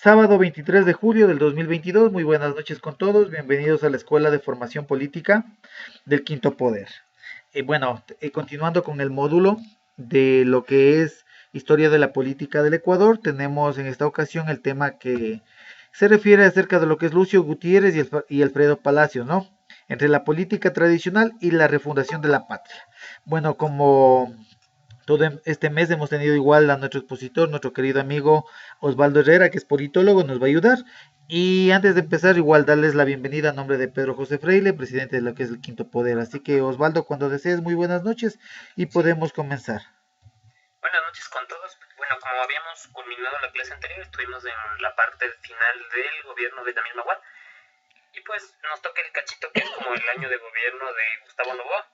Sábado 23 de julio del 2022. Muy buenas noches con todos. Bienvenidos a la Escuela de Formación Política del Quinto Poder. Continuando con el módulo de lo que es Historia de la Política del Ecuador, tenemos en esta ocasión el tema que se refiere acerca de lo que es Lucio Gutiérrez y Alfredo Palacios, ¿no? Entre la política tradicional y la refundación de la patria. Bueno, como todo este mes hemos tenido igual a nuestro expositor, nuestro querido amigo Osvaldo Herrera, que es politólogo, nos va a ayudar. Y antes de empezar, igual darles la bienvenida a nombre de Pedro José Freile, presidente de lo que es el Quinto Poder. Así que Osvaldo, cuando desees, muy buenas noches y Sí, podemos comenzar. buenas noches con todos. Bueno, como habíamos culminado la clase anterior, estuvimos en la parte final del gobierno de Daniel Maguad. Y pues nos toca el cachito que es como el año de gobierno de Gustavo Noboa.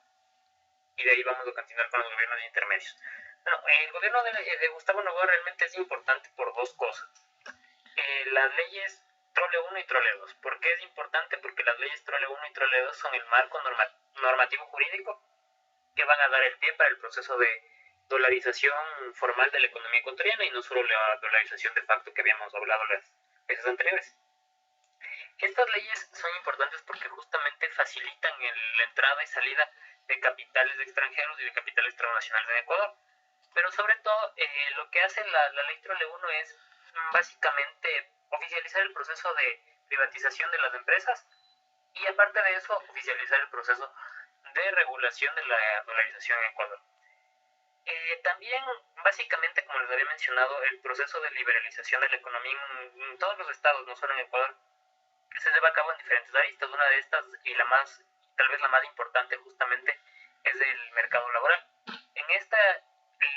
Y de ahí vamos a continuar con los gobiernos intermedios. Bueno, el gobierno de Gustavo Noboa realmente es importante por dos cosas. Las leyes Trole 1 y Trole 2. ¿Por qué es importante? Porque las leyes Trole 1 y Trole 2 son el marco normativo jurídico que van a dar el pie para el proceso de dolarización formal de la economía ecuatoriana y no solo la dolarización de facto que habíamos hablado las veces anteriores. Estas leyes son importantes porque justamente facilitan la entrada y salida de capitales extranjeros y de capitales transnacionales en Ecuador. Pero sobre todo, lo que hace la ley Trole 1 es básicamente oficializar el proceso de privatización de las empresas y aparte de eso, oficializar el proceso de regulación de la dolarización en Ecuador. También, básicamente, como les había mencionado, el proceso de liberalización de la economía en todos los estados, no solo en Ecuador, se lleva a cabo en diferentes aristas. Una de estas, y tal vez la más importante justamente, es el mercado laboral. En esta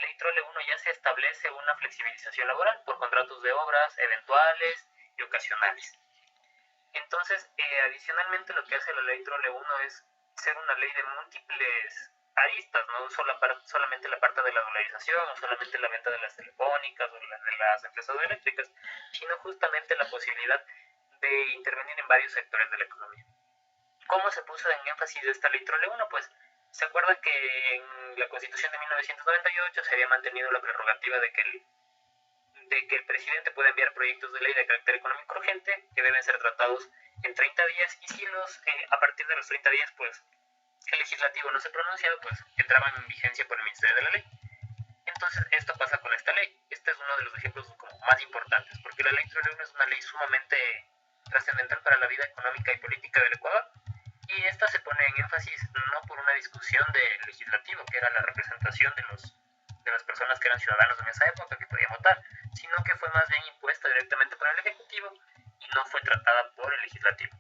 ley Trole 1 ya se establece una flexibilización laboral por contratos de obras eventuales y ocasionales. Entonces, adicionalmente lo que hace la ley Trole 1 es ser una ley de múltiples aristas, no solamente la parte de la dolarización, o solamente la venta de las telefónicas o de las empresas eléctricas, sino justamente la posibilidad de intervenir en varios sectores de la economía. ¿Cómo se puso en énfasis esta ley Trole 1? Pues se acuerda que en la Constitución de 1998 se había mantenido la prerrogativa de que el presidente puede enviar proyectos de ley de carácter económico urgente que deben ser tratados en 30 días y si a partir de los 30 días pues el legislativo no se pronunciaba, pues entraban en vigencia por el Ministerio de la Ley. Entonces esto pasa con esta ley. Este es uno de los ejemplos como más importantes, porque la ley Trole 1 es una ley sumamente trascendental para la vida económica y política del Ecuador, y esta se pone en énfasis no por una discusión del legislativo, que era la representación de las personas que eran ciudadanos en esa época que podían votar, sino que fue más bien impuesta directamente por el Ejecutivo y no fue tratada por el Legislativo.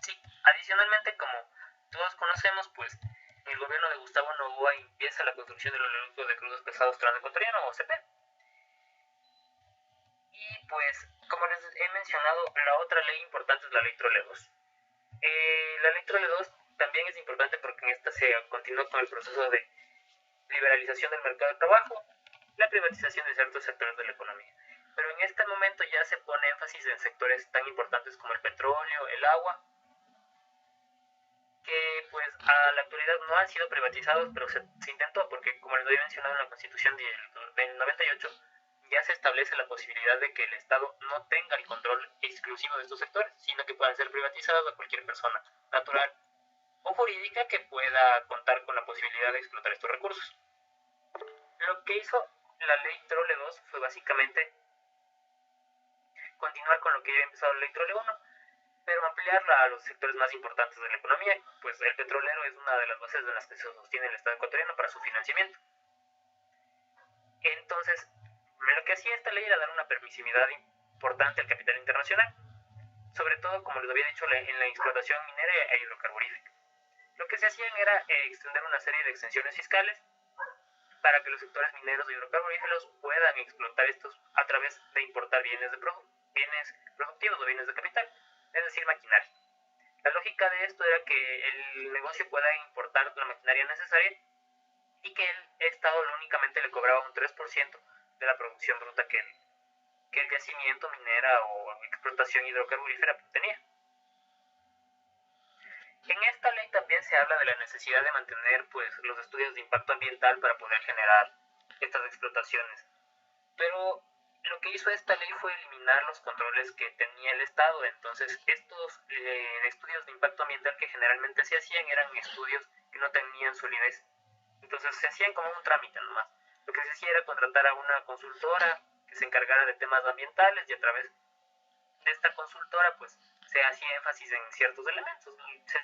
Sí, adicionalmente, como todos conocemos, pues el gobierno de Gustavo Noboa empieza la construcción del oleoducto de crudos pesados transecuatoriano, o CP. Y pues, como les he mencionado, la otra ley importante es la ley Trole 2. La ley Trole 2 también es importante porque en esta se continúa con el proceso de liberalización del mercado de trabajo, la privatización de ciertos sectores de la economía. Pero en este momento ya se pone énfasis en sectores tan importantes como el petróleo, el agua, que pues a la actualidad no han sido privatizados, pero se intentó, porque como les había mencionado en la Constitución del 98, ya se establece la posibilidad de que el Estado no tenga el control exclusivo de estos sectores, sino que puedan ser privatizados a cualquier persona natural o jurídica que pueda contar con la posibilidad de explotar estos recursos. Lo que hizo la ley Trole 2 fue básicamente continuar con lo que ya había empezado la ley Trole 1, pero ampliarla a los sectores más importantes de la economía, pues el petrolero es una de las bases de las que se sostiene el Estado ecuatoriano para su financiamiento. Entonces, lo que hacía esta ley era dar una permisividad importante al capital internacional, sobre todo, como les había dicho, en la explotación minera e hidrocarburífera. Lo que se hacían era extender una serie de exenciones fiscales para que los sectores mineros e hidrocarburíferos puedan explotar estos a través de importar bienes productivos o bienes de capital, es decir, maquinaria. La lógica de esto era que el negocio pueda importar la maquinaria necesaria y que el Estado únicamente le cobraba un 3% de la producción bruta que el yacimiento minera o explotación hidrocarburífera tenía. En esta ley también se habla de la necesidad de mantener pues, los estudios de impacto ambiental para poder generar estas explotaciones. Pero lo que hizo esta ley fue eliminar los controles que tenía el Estado. Entonces, estos estudios de impacto ambiental que generalmente se hacían eran estudios que no tenían solidez. Entonces, se hacían como un trámite nomás. Lo que se hacía era contratar a una consultora que se encargara de temas ambientales, y a través de esta consultora, pues, se hacía énfasis en ciertos elementos.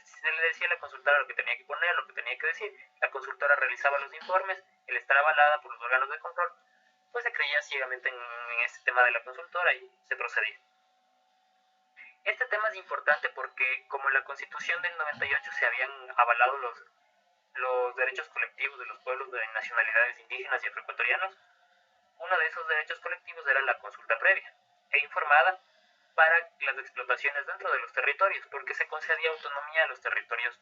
Se le decía a la consultora lo que tenía que poner, lo que tenía que decir. La consultora realizaba los informes, el estar avalada por los órganos de control, pues se creía ciegamente en este tema de la consultora y se procedía. Este tema es importante porque, como en la Constitución del 98 se habían avalado los derechos colectivos de los pueblos de nacionalidades indígenas y afroecuatorianos, uno de esos derechos colectivos era la consulta previa e informada para las explotaciones dentro de los territorios, porque se concedía autonomía a los territorios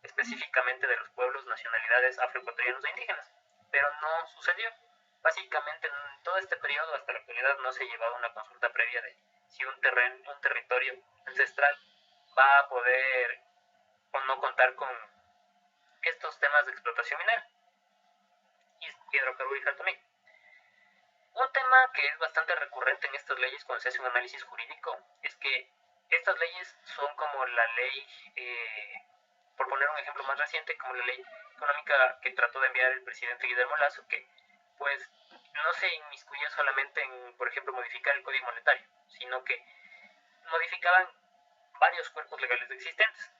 específicamente de los pueblos, nacionalidades afroecuatorianos e indígenas, pero no sucedió. Básicamente en todo este periodo hasta la actualidad no se ha llevado una consulta previa de si un territorio ancestral va a poder o no contar con estos temas de explotación minera y hidrocarburífera también. Un tema que es bastante recurrente en estas leyes cuando se hace un análisis jurídico es que estas leyes son como la ley, por poner un ejemplo más reciente, como la ley económica que trató de enviar el presidente Guillermo Lasso, que pues no se inmiscuye solamente en, por ejemplo, modificar el código monetario, sino que modificaban varios cuerpos legales existentes.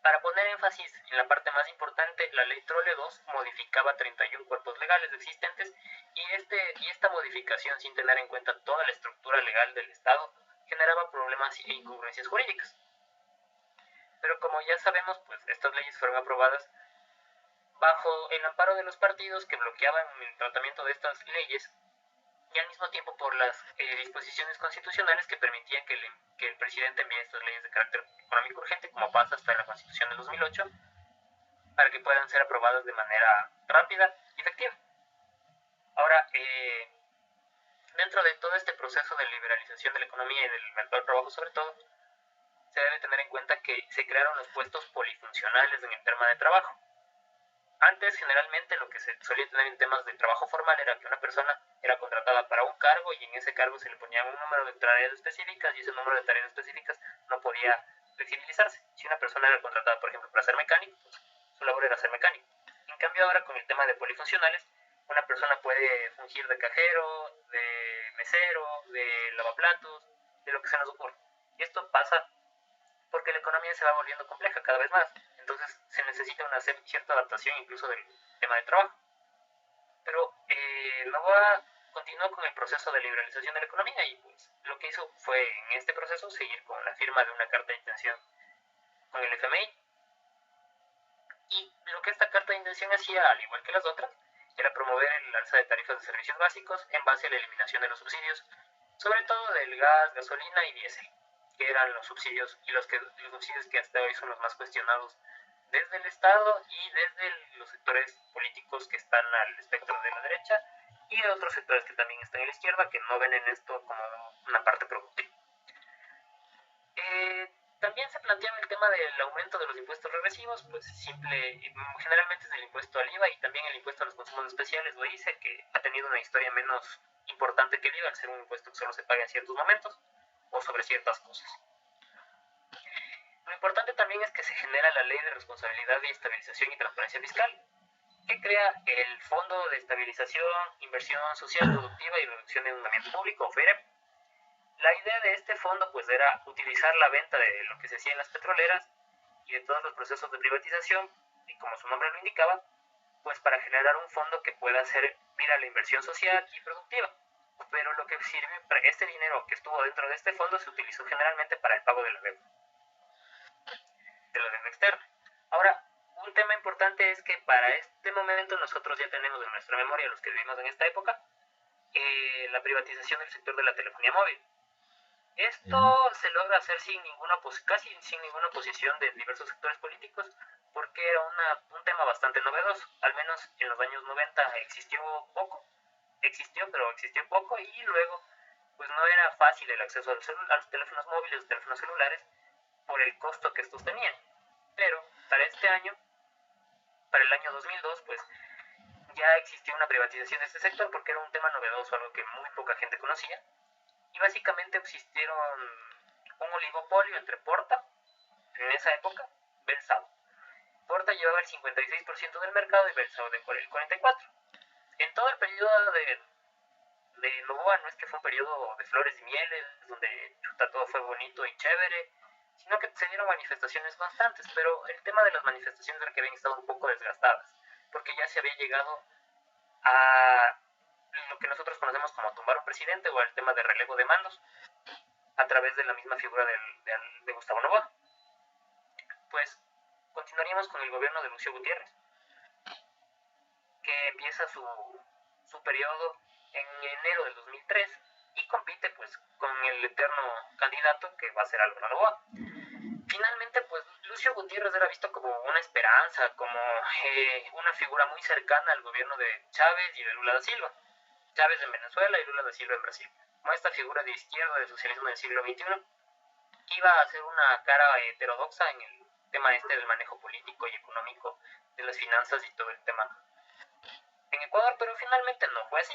Para poner énfasis en la parte más importante, la ley Trole 2 modificaba 31 cuerpos legales existentes y esta modificación, sin tener en cuenta toda la estructura legal del Estado, generaba problemas e incongruencias jurídicas. Pero como ya sabemos, pues estas leyes fueron aprobadas bajo el amparo de los partidos que bloqueaban el tratamiento de estas leyes y al mismo tiempo por las disposiciones constitucionales que permitían que el presidente envíe estas leyes de carácter económico urgente, como pasa hasta en la Constitución de 2008, para que puedan ser aprobadas de manera rápida y efectiva. Ahora, dentro de todo este proceso de liberalización de la economía y del mercado de trabajo sobre todo, se debe tener en cuenta que se crearon los puestos polifuncionales en el tema de trabajo. Antes, generalmente, lo que se solía tener en temas de trabajo formal era que una persona era contratada para un cargo y en ese cargo se le ponía un número de tareas específicas y ese número de tareas específicas no podía flexibilizarse. Si una persona era contratada, por ejemplo, para ser mecánico, pues su labor era ser mecánico. En cambio, ahora con el tema de polifuncionales, una persona puede fungir de cajero, de mesero, de lavaplatos, de lo que se nos ocurra. Y esto pasa porque la economía se va volviendo compleja cada vez más. Entonces se necesita una cierta adaptación incluso del tema de trabajo. Pero Novoa continuó con el proceso de liberalización de la economía y pues lo que hizo fue en este proceso seguir con la firma de una carta de intención con el FMI. Y lo que esta carta de intención hacía, al igual que las otras, era promover el alza de tarifas de servicios básicos en base a la eliminación de los subsidios, sobre todo del gas, gasolina y diésel, que eran los subsidios y los subsidios que hasta hoy son los más cuestionados desde el Estado y desde los sectores políticos que están al espectro de la derecha y de otros sectores que también están en la izquierda, que no ven en esto como una parte productiva. También se planteaba el tema del aumento de los impuestos regresivos, pues generalmente es el impuesto al IVA y también el impuesto a los consumos especiales, lo dice, que ha tenido una historia menos importante que el IVA, al ser un impuesto que solo se paga en ciertos momentos o sobre ciertas cosas. Lo importante también es que se genera la Ley de Responsabilidad y Estabilización y Transparencia Fiscal, que crea el Fondo de Estabilización, Inversión Social Productiva y Reducción de Endeudamiento Público, o FEREP. La idea de este fondo pues era utilizar la venta de lo que se hacía en las petroleras y de todos los procesos de privatización, y como su nombre lo indicaba, pues para generar un fondo que pueda servir a la inversión social y productiva. Pero lo que sirve, este dinero que estuvo dentro de este fondo se utilizó generalmente para el pago de la deuda externa. Ahora, un tema importante es que para este momento nosotros ya tenemos en nuestra memoria, los que vivimos en esta época, la privatización del sector de la telefonía móvil. Esto se logra hacer casi sin ninguna oposición de diversos sectores políticos, porque era un tema bastante novedoso. Al menos en los años 90 existió poco, y luego pues no era fácil el acceso a los teléfonos móviles, los teléfonos celulares, por el costo que estos tenían. Pero para este año, para el año 2002, pues ya existió una privatización de este sector porque era un tema novedoso, algo que muy poca gente conocía, y básicamente existieron un oligopolio entre Porta, en esa época, Belsao. Porta llevaba el 56% del mercado y Belsao el 44%. En todo el periodo de Novoa no es que fue un periodo de flores y mieles, donde todo fue bonito y chévere, sino que se dieron manifestaciones constantes, pero el tema de las manifestaciones era que habían estado un poco desgastadas, porque ya se había llegado a lo que nosotros conocemos como tumbar un presidente o el tema de relevo de mandos a través de la misma figura de Gustavo Novoa. Pues continuaríamos con el gobierno de Lucio Gutiérrez, que empieza su periodo en enero del 2003 y compite pues con el eterno candidato que va a ser Álvaro Novoa. Finalmente pues Lucio Gutiérrez era visto como una esperanza, como una figura muy cercana al gobierno de Chávez y de Lula da Silva. Chávez en Venezuela y Lula da Silva en Brasil. Como esta figura de izquierda del socialismo del siglo XXI, iba a ser una cara heterodoxa en el tema este del manejo político y económico de las finanzas y todo el tema en Ecuador, pero finalmente no fue así.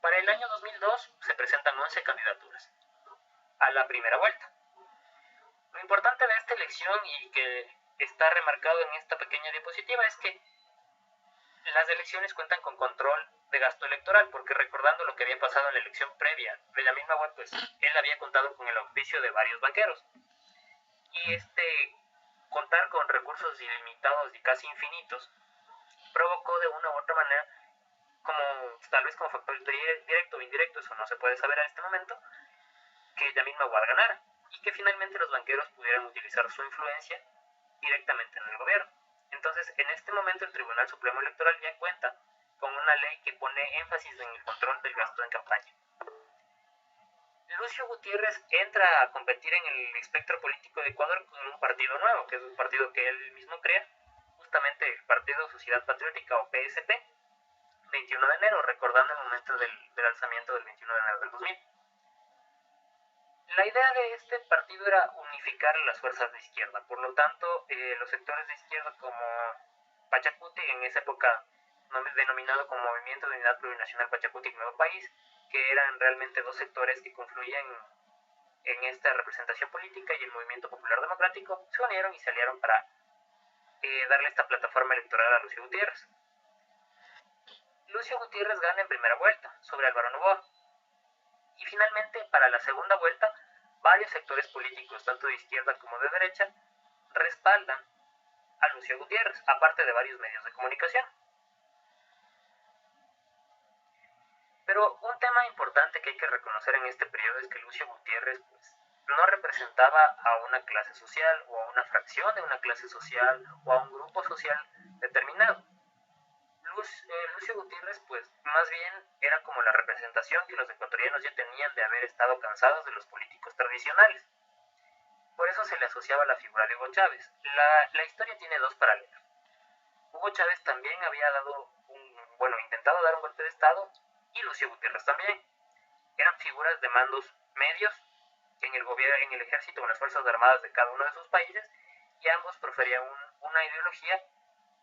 Para el año 2002 se presentan 11 candidaturas a la primera vuelta. Lo importante de esta elección y que está remarcado en esta pequeña diapositiva es que las elecciones cuentan con control de gasto electoral, porque recordando lo que había pasado en la elección previa de la misma web, pues él había contado con el auspicio de varios banqueros. Y contar con recursos ilimitados y casi infinitos provocó de una u otra manera, como tal vez como factor directo o indirecto, eso no se puede saber en este momento, que la misma UAD ganara y que finalmente los banqueros pudieran utilizar su influencia directamente en el gobierno. Entonces, en este momento el Tribunal Supremo Electoral ya cuenta con una ley que pone énfasis en el control del gasto en campaña. Lucio Gutiérrez entra a competir en el espectro político de Ecuador con un partido nuevo, que es un partido que él mismo crea, justamente el Partido Sociedad Patriótica o PSP, 21 de enero, recordando el momento del alzamiento del 21 de enero del 2000. La idea de este partido era unificar las fuerzas de izquierda, por lo tanto, los sectores de izquierda como Pachacuti, en esa época denominado como Movimiento de Unidad Plurinacional Pachacuti Nuevo País, que eran realmente dos sectores que confluían en esta representación política, y el Movimiento Popular Democrático, se unieron y se aliaron para darle esta plataforma electoral a Lucio Gutiérrez. Lucio Gutiérrez gana en primera vuelta sobre Álvaro Novoa. Y finalmente, para la segunda vuelta, varios sectores políticos, tanto de izquierda como de derecha, respaldan a Lucio Gutiérrez, aparte de varios medios de comunicación. Pero un tema importante que hay que reconocer en este periodo es que Lucio Gutiérrez pues, no representaba a una clase social o a una fracción de una clase social o a un grupo social determinado. Lucio Gutiérrez pues más bien era como la representación que los ecuatorianos ya tenían de haber estado cansados de los políticos tradicionales. Por eso se le asociaba la figura de Hugo Chávez. La historia tiene dos paralelos. Hugo Chávez también había intentado dar un golpe de estado, y Lucio Gutiérrez también. Eran figuras de mandos medios en el gobierno, en el ejército o en las fuerzas armadas de cada uno de sus países, y ambos proferían una ideología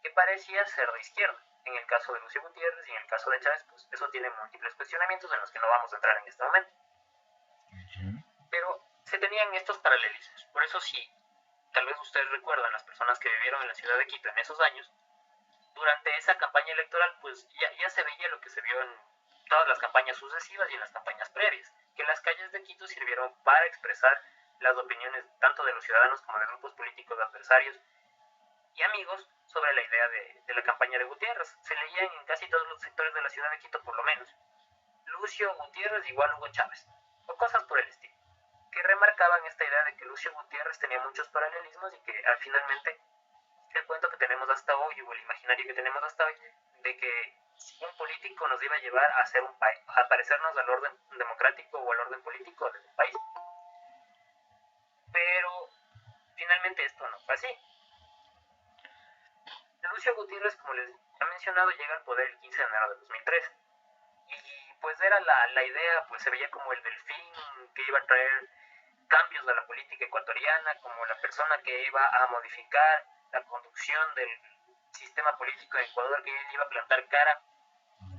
que parecía ser de izquierda. En el caso de Lucio Gutiérrez y en el caso de Chávez, pues eso tiene múltiples cuestionamientos en los que no vamos a entrar en este momento. Pero se tenían estos paralelismos. Por eso sí, tal vez ustedes recuerdan, las personas que vivieron en la ciudad de Quito en esos años, durante esa campaña electoral, pues ya se veía lo que se vio en todas las campañas sucesivas y en las campañas previas, que las calles de Quito sirvieron para expresar las opiniones tanto de los ciudadanos como de grupos políticos adversarios y amigos sobre la idea de la campaña de Gutiérrez. Se leían en casi todos los sectores de la ciudad de Quito, por lo menos, Lucio Gutiérrez igual Hugo Chávez, o cosas por el estilo, que remarcaban esta idea de que Lucio Gutiérrez tenía muchos paralelismos y que finalmente el cuento que tenemos hasta hoy, o el imaginario que tenemos hasta hoy, de que un político nos iba a llevar a ser un país, a parecernos al orden democrático o al orden político de un país. Pero finalmente esto no fue así. Lucio Gutiérrez, como les he mencionado, llega al poder el 15 de enero de 2003. Y pues era la idea, pues se veía como el delfín que iba a traer cambios a la política ecuatoriana, como la persona que iba a modificar la conducción sistema político en Ecuador, que él iba a plantar cara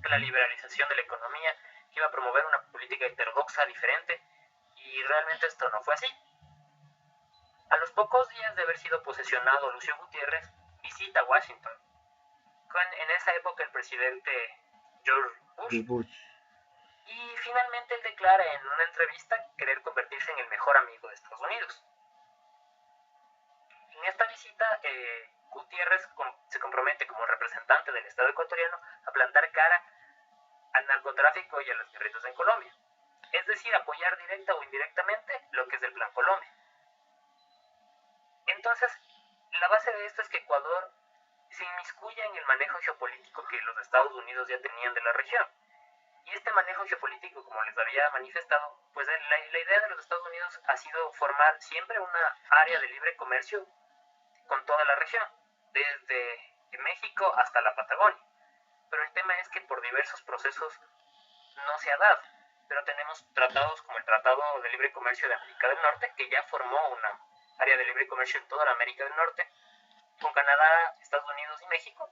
a la liberalización de la economía, que iba a promover una política heterodoxa diferente, y realmente esto no fue así. A los pocos días de haber sido posesionado, Lucio Gutiérrez visita Washington, con en esa época el presidente George Bush, y finalmente él declara en una entrevista querer convertirse en el mejor amigo de Estados Unidos. En esta visita, Gutiérrez se compromete como representante del Estado ecuatoriano a plantar cara al narcotráfico y a los guerrillos en Colombia, es decir, apoyar directa o indirectamente lo que es el Plan Colombia. Entonces, la base de esto es que Ecuador se inmiscuye en el manejo geopolítico que los Estados Unidos ya tenían de la región. Y este manejo geopolítico, como les había manifestado, pues la idea de los Estados Unidos ha sido formar siempre una área de libre comercio con toda la región, desde México hasta la Patagonia. Pero el tema es que por diversos procesos no se ha dado. Pero tenemos tratados como el Tratado de Libre Comercio de América del Norte, que ya formó una área de libre comercio en toda la América del Norte, con Canadá, Estados Unidos y México,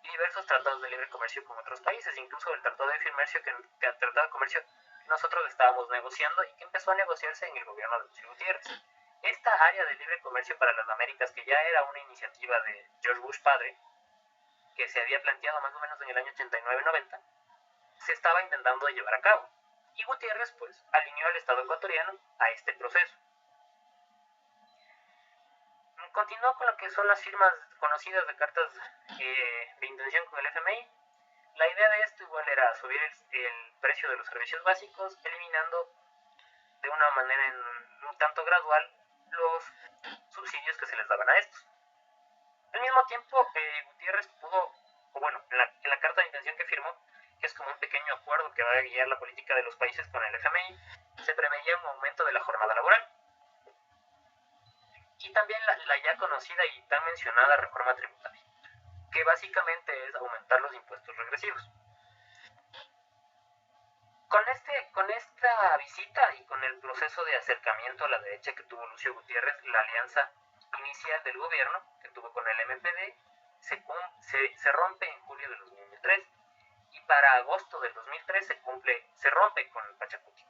y diversos tratados de libre comercio con otros países, incluso el Tratado de Comercio que nosotros estábamos negociando y que empezó a negociarse en el gobierno de Lucio Gutiérrez. Esta área de libre comercio para las Américas, que ya era una iniciativa de George Bush padre, que se había planteado más o menos en el año 89-90, se estaba intentando llevar a cabo. Y Gutiérrez, pues, alineó al Estado ecuatoriano a este proceso. Continuó con lo que son las firmas conocidas de cartas de intención con el FMI. La idea de esto igual era subir el precio de los servicios básicos, eliminando de una manera un tanto gradual los subsidios que se les daban a estos. Al mismo tiempo, Gutiérrez pudo, o bueno, en la carta de intención que firmó, que es como un pequeño acuerdo que va a guiar la política de los países con el FMI, se preveía un aumento de la jornada laboral. Y también la ya conocida y tan mencionada reforma tributaria, que básicamente es aumentar los impuestos regresivos. Con esta visita y con el proceso de acercamiento a la derecha que tuvo Lucio Gutiérrez, la alianza inicial del gobierno que tuvo con el MPD se rompe en julio de 2003 y para agosto del 2003 se rompe con el Pachacuti.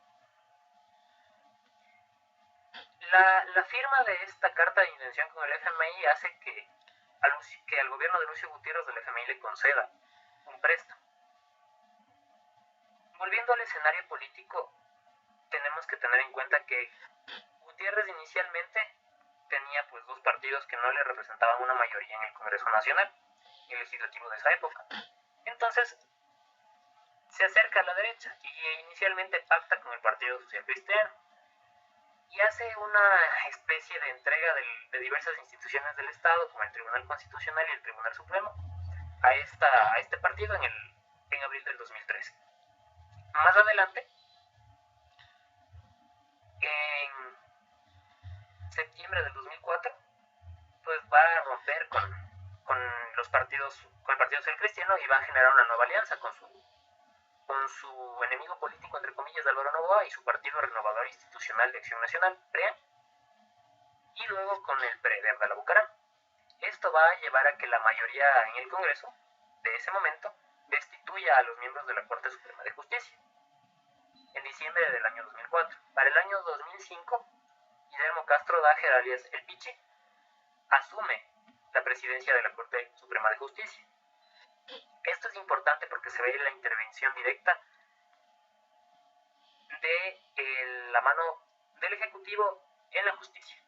La firma de esta carta de intención con el FMI hace que al gobierno de Lucio Gutiérrez del FMI le conceda un préstamo. Volviendo al escenario político, tenemos que tener en cuenta que Gutiérrez inicialmente tenía pues dos partidos que no le representaban una mayoría en el Congreso Nacional, el legislativo de esa época. Entonces se acerca a la derecha y inicialmente pacta con el Partido Social Cristiano y hace una especie de entrega de diversas instituciones del Estado, como el Tribunal Constitucional y el Tribunal Supremo, a este partido en abril del 2013. Más adelante, en septiembre del 2004, pues va a romper con el Partido Social Cristiano y va a generar una nueva alianza con su enemigo político, entre comillas, Álvaro Noboa, y su Partido Renovador Institucional de Acción Nacional, PREA, y luego con el PRE de Abdala Bucaram. Esto va a llevar a que la mayoría en el Congreso de ese momento destituya a los miembros de la Corte Suprema de Justicia en diciembre del año 2004. Para el año 2005, Guillermo Castro Dájer, alias El Pichi, asume la presidencia de la Corte Suprema de Justicia. Esto es importante porque se ve la intervención directa de la mano del Ejecutivo en la justicia.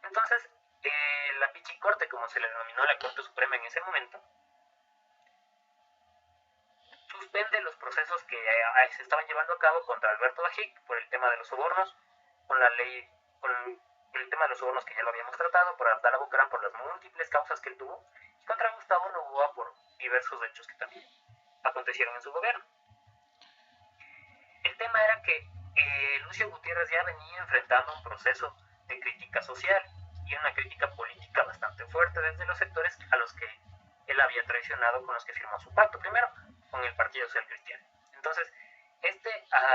Entonces, la Pichicorte, como se le denominó la Corte Suprema en ese momento, suspende los procesos que se estaban llevando a cabo contra Alberto Bajic por el tema de los sobornos, con el tema de los sobornos que ya lo habíamos tratado, por Abdala Bucaram por las múltiples causas que él tuvo, y contra Gustavo Noboa por diversos hechos que también acontecieron en su gobierno. El tema era que Lucio Gutiérrez ya venía enfrentando un proceso de crítica social y una crítica política bastante fuerte desde los sectores a los que él había traicionado, con los que firmó su pacto, primero con el Partido Social Cristiano. Entonces,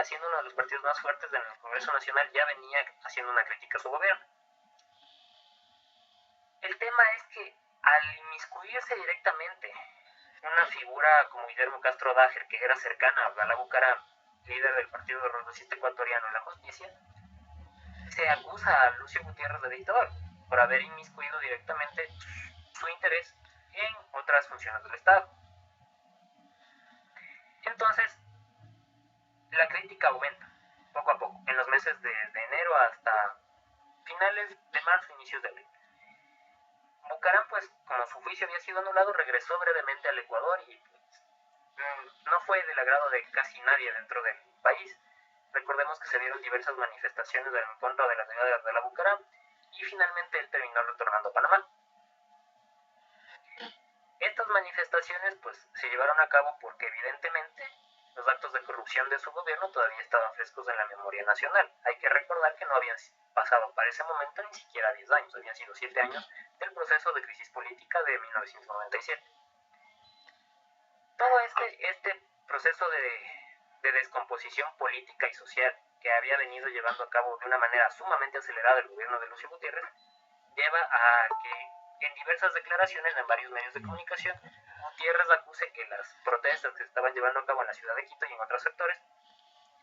siendo uno de los partidos más fuertes del Congreso Nacional, ya venía haciendo una crítica a su gobierno. El tema es que al inmiscuirse directamente una figura como Guillermo Castro Dájer, que era cercana a Abdalá Bucaram, líder del Partido Revolucionario Ecuatoriano en la justicia, se acusa a Lucio Gutiérrez de dictador por haber inmiscuido directamente su interés en otras funciones del Estado. Entonces, la crítica aumenta poco a poco, en los meses de enero hasta finales de marzo, inicios de abril. Bucaram, pues, como su juicio había sido anulado, regresó brevemente al Ecuador y pues, no fue del agrado de casi nadie dentro del país. Recordemos que se dieron diversas manifestaciones en contra de las medidas de la Bucaram y finalmente él terminó retornando a Panamá. Estas manifestaciones pues se llevaron a cabo porque evidentemente los actos de corrupción de su gobierno todavía estaban frescos en la memoria nacional. Hay que recordar que no habían pasado para ese momento ni siquiera 10 años, habían sido 7 años del proceso de crisis política de 1997. Todo este proceso de descomposición política y social que había venido llevando a cabo de una manera sumamente acelerada el gobierno de Lucio Gutiérrez lleva a que en diversas declaraciones en varios medios de comunicación Gutiérrez acuse que las protestas que se estaban llevando a cabo en la ciudad de Quito y en otros sectores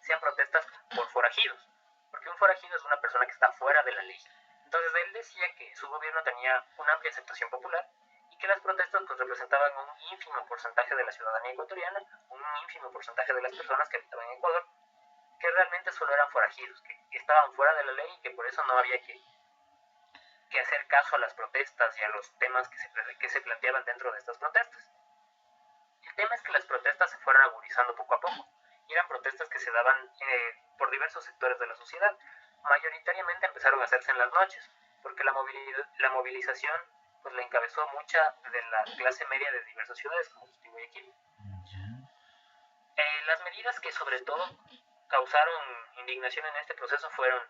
sean protestas por forajidos, porque un forajido es una persona que está fuera de la ley. Entonces él decía que su gobierno tenía una amplia aceptación popular y que las protestas pues representaban un ínfimo porcentaje de la ciudadanía ecuatoriana, un ínfimo porcentaje de las personas que habitaban en Ecuador, que realmente solo eran forajidos, que estaban fuera de la ley y que por eso no había que hacer caso a las protestas y a los temas que se planteaban dentro de estas protestas. El tema es que las protestas se fueron agudizando poco a poco y eran protestas que se daban por diversos sectores de la sociedad. Mayoritariamente empezaron a hacerse en las noches, porque la movilización pues la encabezó mucha de la clase media de diversas ciudades como Guayaquil. Las medidas que sobre todo causaron indignación en este proceso fueron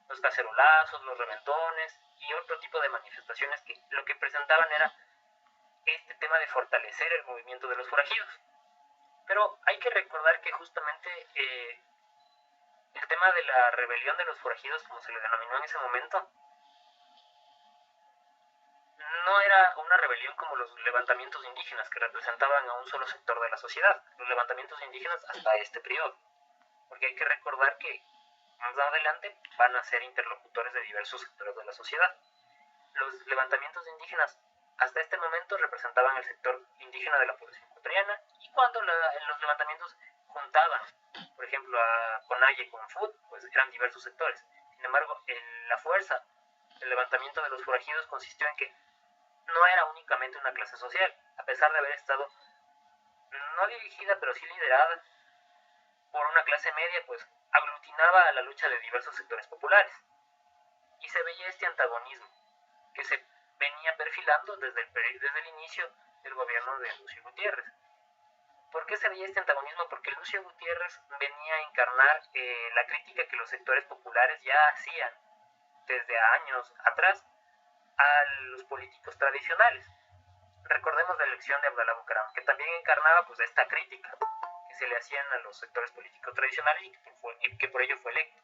los cacerolazos, los reventones y otro tipo de manifestaciones que lo que presentaban era este tema de fortalecer el movimiento de los forajidos. Pero hay que recordar que justamente el tema de la rebelión de los forajidos, como se le denominó en ese momento, no era una rebelión como los levantamientos indígenas que representaban a un solo sector de la sociedad, los levantamientos indígenas hasta este periodo, porque hay que recordar que más adelante van a ser interlocutores de diversos sectores de la sociedad. Los levantamientos indígenas hasta este momento representaban el sector indígena de la población ecuatoriana y cuando los levantamientos juntaban, por ejemplo, a CONAIE con FUT, pues eran diversos sectores. Sin embargo, la fuerza del levantamiento de los forajidos consistió en que no era únicamente una clase social, a pesar de haber estado no dirigida, pero sí liderada por una clase media, pues aglutinaba a la lucha de diversos sectores populares. Y se veía este antagonismo que se venía perfilando desde el inicio del gobierno de Lucio Gutiérrez. ¿Por qué se veía este antagonismo? Porque Lucio Gutiérrez venía a encarnar la crítica que los sectores populares ya hacían desde años atrás a los políticos tradicionales. Recordemos la elección de Abdalá Bucaram, que también encarnaba pues esta crítica que se le hacían a los sectores políticos tradicionales y que por ello fue electo.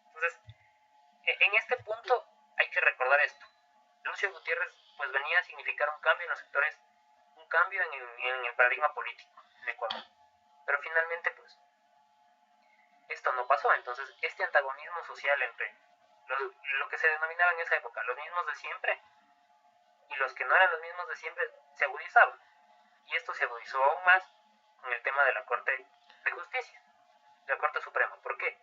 Entonces, en este punto hay que recordar esto. Lucio Gutiérrez pues venía a significar un cambio en los sectores, un cambio en el paradigma político en Ecuador. Pero finalmente pues esto no pasó. Entonces este antagonismo social entre lo que se denominaba en esa época los mismos de siempre y los que no eran los mismos de siempre se agudizaba. Y esto se agudizó aún más con el tema de la Corte de Justicia, de la Corte Suprema. ¿Por qué?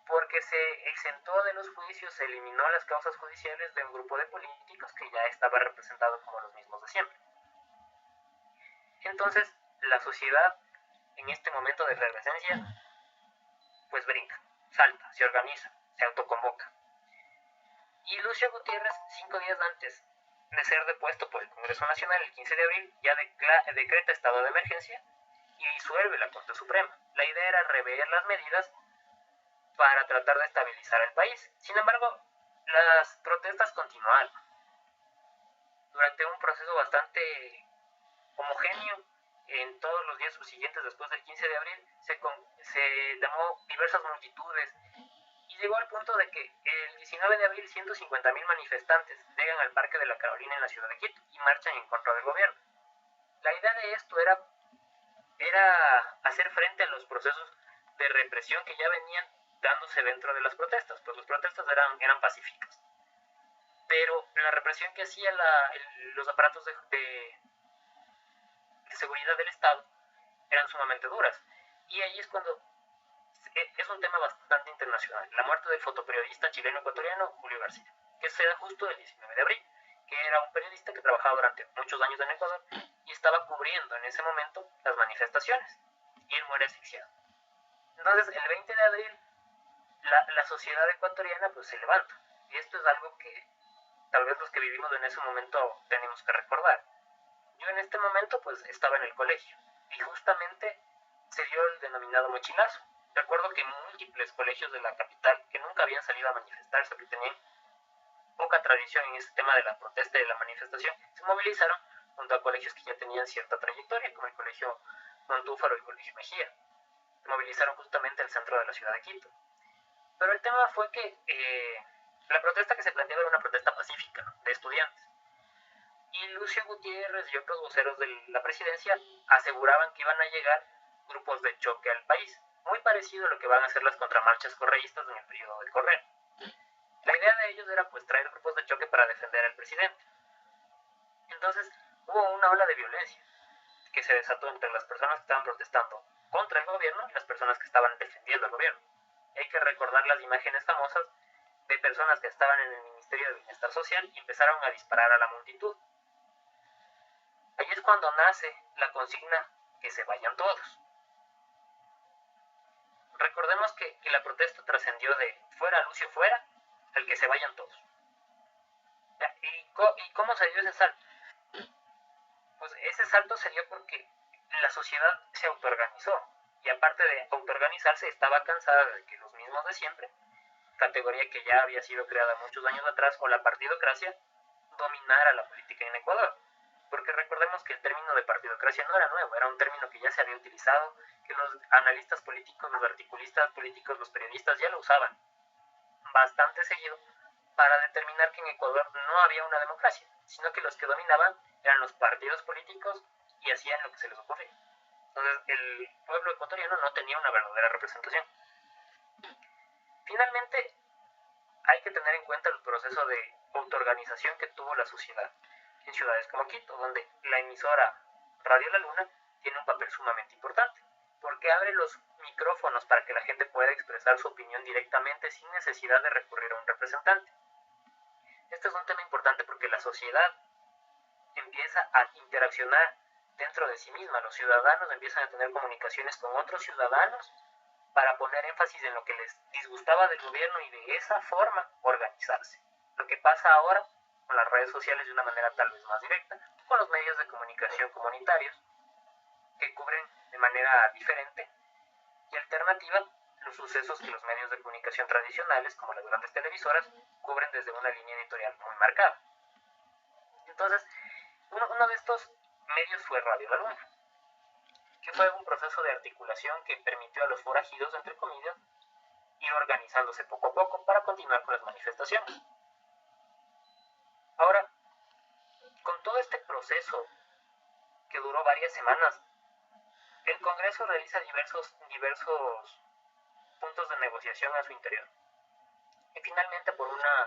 Porque se exentó de los juicios, se eliminó las causas judiciales de un grupo de políticos que ya estaba representado como los mismos de siempre. Entonces, la sociedad, en este momento de efervescencia, pues brinca, salta, se organiza, se autoconvoca. Y Lucio Gutiérrez, 5 días antes de ser depuesto por el Congreso Nacional, el 15 de abril, ya decreta estado de emergencia y disuelve la Corte Suprema. La idea era rever las medidas para tratar de estabilizar el país. Sin embargo, las protestas continuaron durante un proceso bastante homogéneo. En todos los días subsiguientes después del 15 de abril se llamó diversas multitudes y llegó al punto de que el 19 de abril 150.000 manifestantes llegan al Parque de la Carolina en la ciudad de Quito y marchan en contra del gobierno. La idea de esto era hacer frente a los procesos de represión que ya venían dándose dentro de las protestas, pues las protestas eran pacíficas. Pero la represión que hacían los aparatos de seguridad del Estado eran sumamente duras. Y ahí es cuando es un tema bastante internacional. La muerte del fotoperiodista chileno-ecuatoriano Julio García, que se da justo el 19 de abril, que era un periodista que trabajaba durante muchos años en Ecuador y estaba cubriendo en ese momento las manifestaciones. Y él muere asfixiado. Entonces, el 20 de abril, la sociedad ecuatoriana pues se levanta. Y esto es algo que tal vez los que vivimos en ese momento tenemos que recordar. Yo en este momento pues estaba en el colegio y justamente se dio el denominado mochilazo. Recuerdo que múltiples colegios de la capital que nunca habían salido a manifestarse, que tenían poca tradición en este tema de la protesta y de la manifestación, se movilizaron junto a colegios que ya tenían cierta trayectoria, como el Colegio Montúfaro y el Colegio Mejía. Se movilizaron justamente al centro de la ciudad de Quito. Pero el tema fue que la protesta que se planteaba era una protesta pacífica de estudiantes. Y Lucio Gutiérrez y otros voceros de la presidencia aseguraban que iban a llegar grupos de choque al país, muy parecido a lo que van a hacer las contramarchas correístas en el periodo de Correa. La idea de ellos era pues traer grupos de choque para defender al presidente. Entonces hubo una ola de violencia que se desató entre las personas que estaban protestando contra el gobierno y las personas que estaban defendiendo al gobierno. Y hay que recordar las imágenes famosas de personas que estaban en el Ministerio de Bienestar Social y empezaron a disparar a la multitud. Ahí es cuando nace la consigna que se vayan todos. Recordemos que la protesta trascendió de fuera Lucio fuera, el que se vayan todos. ¿Y cómo se dio ese salto? Pues ese salto se dio porque la sociedad se autoorganizó y aparte de autoorganizarse estaba cansada de que los mismos de siempre, categoría que ya había sido creada muchos años atrás, o la partidocracia, dominara la política en Ecuador. Porque recordemos que el término de partidocracia no era nuevo, era un término que ya se había utilizado, que los analistas políticos, los articulistas políticos, los periodistas ya lo usaban bastante seguido para determinar que en Ecuador no había una democracia, sino que los que dominaban eran los partidos políticos y hacían lo que se les ocurría. Entonces el pueblo ecuatoriano no tenía una verdadera representación. Finalmente, hay que tener en cuenta el proceso de autoorganización que tuvo la sociedad en ciudades como Quito, donde la emisora Radio La Luna tiene un papel sumamente importante, porque abre los micrófonos para que la gente pueda expresar su opinión directamente sin necesidad de recurrir a un representante. Este es un tema importante porque la sociedad empieza a interaccionar dentro de sí misma. Los ciudadanos empiezan a tener comunicaciones con otros ciudadanos para poner énfasis en lo que les disgustaba del gobierno y de esa forma organizarse. Lo que pasa ahora con las redes sociales de una manera tal vez más directa, con los medios de comunicación comunitarios que cubren de manera diferente y alternativa los sucesos que los medios de comunicación tradicionales, como las grandes televisoras, cubren desde una línea editorial muy marcada. Entonces, uno de estos medios fue Radio La Luna, que fue un proceso de articulación que permitió a los forajidos, entre comillas, ir organizándose poco a poco para continuar con las manifestaciones. Ahora, con todo este proceso que duró varias semanas, el Congreso realiza diversos puntos de negociación a su interior. Y finalmente, por una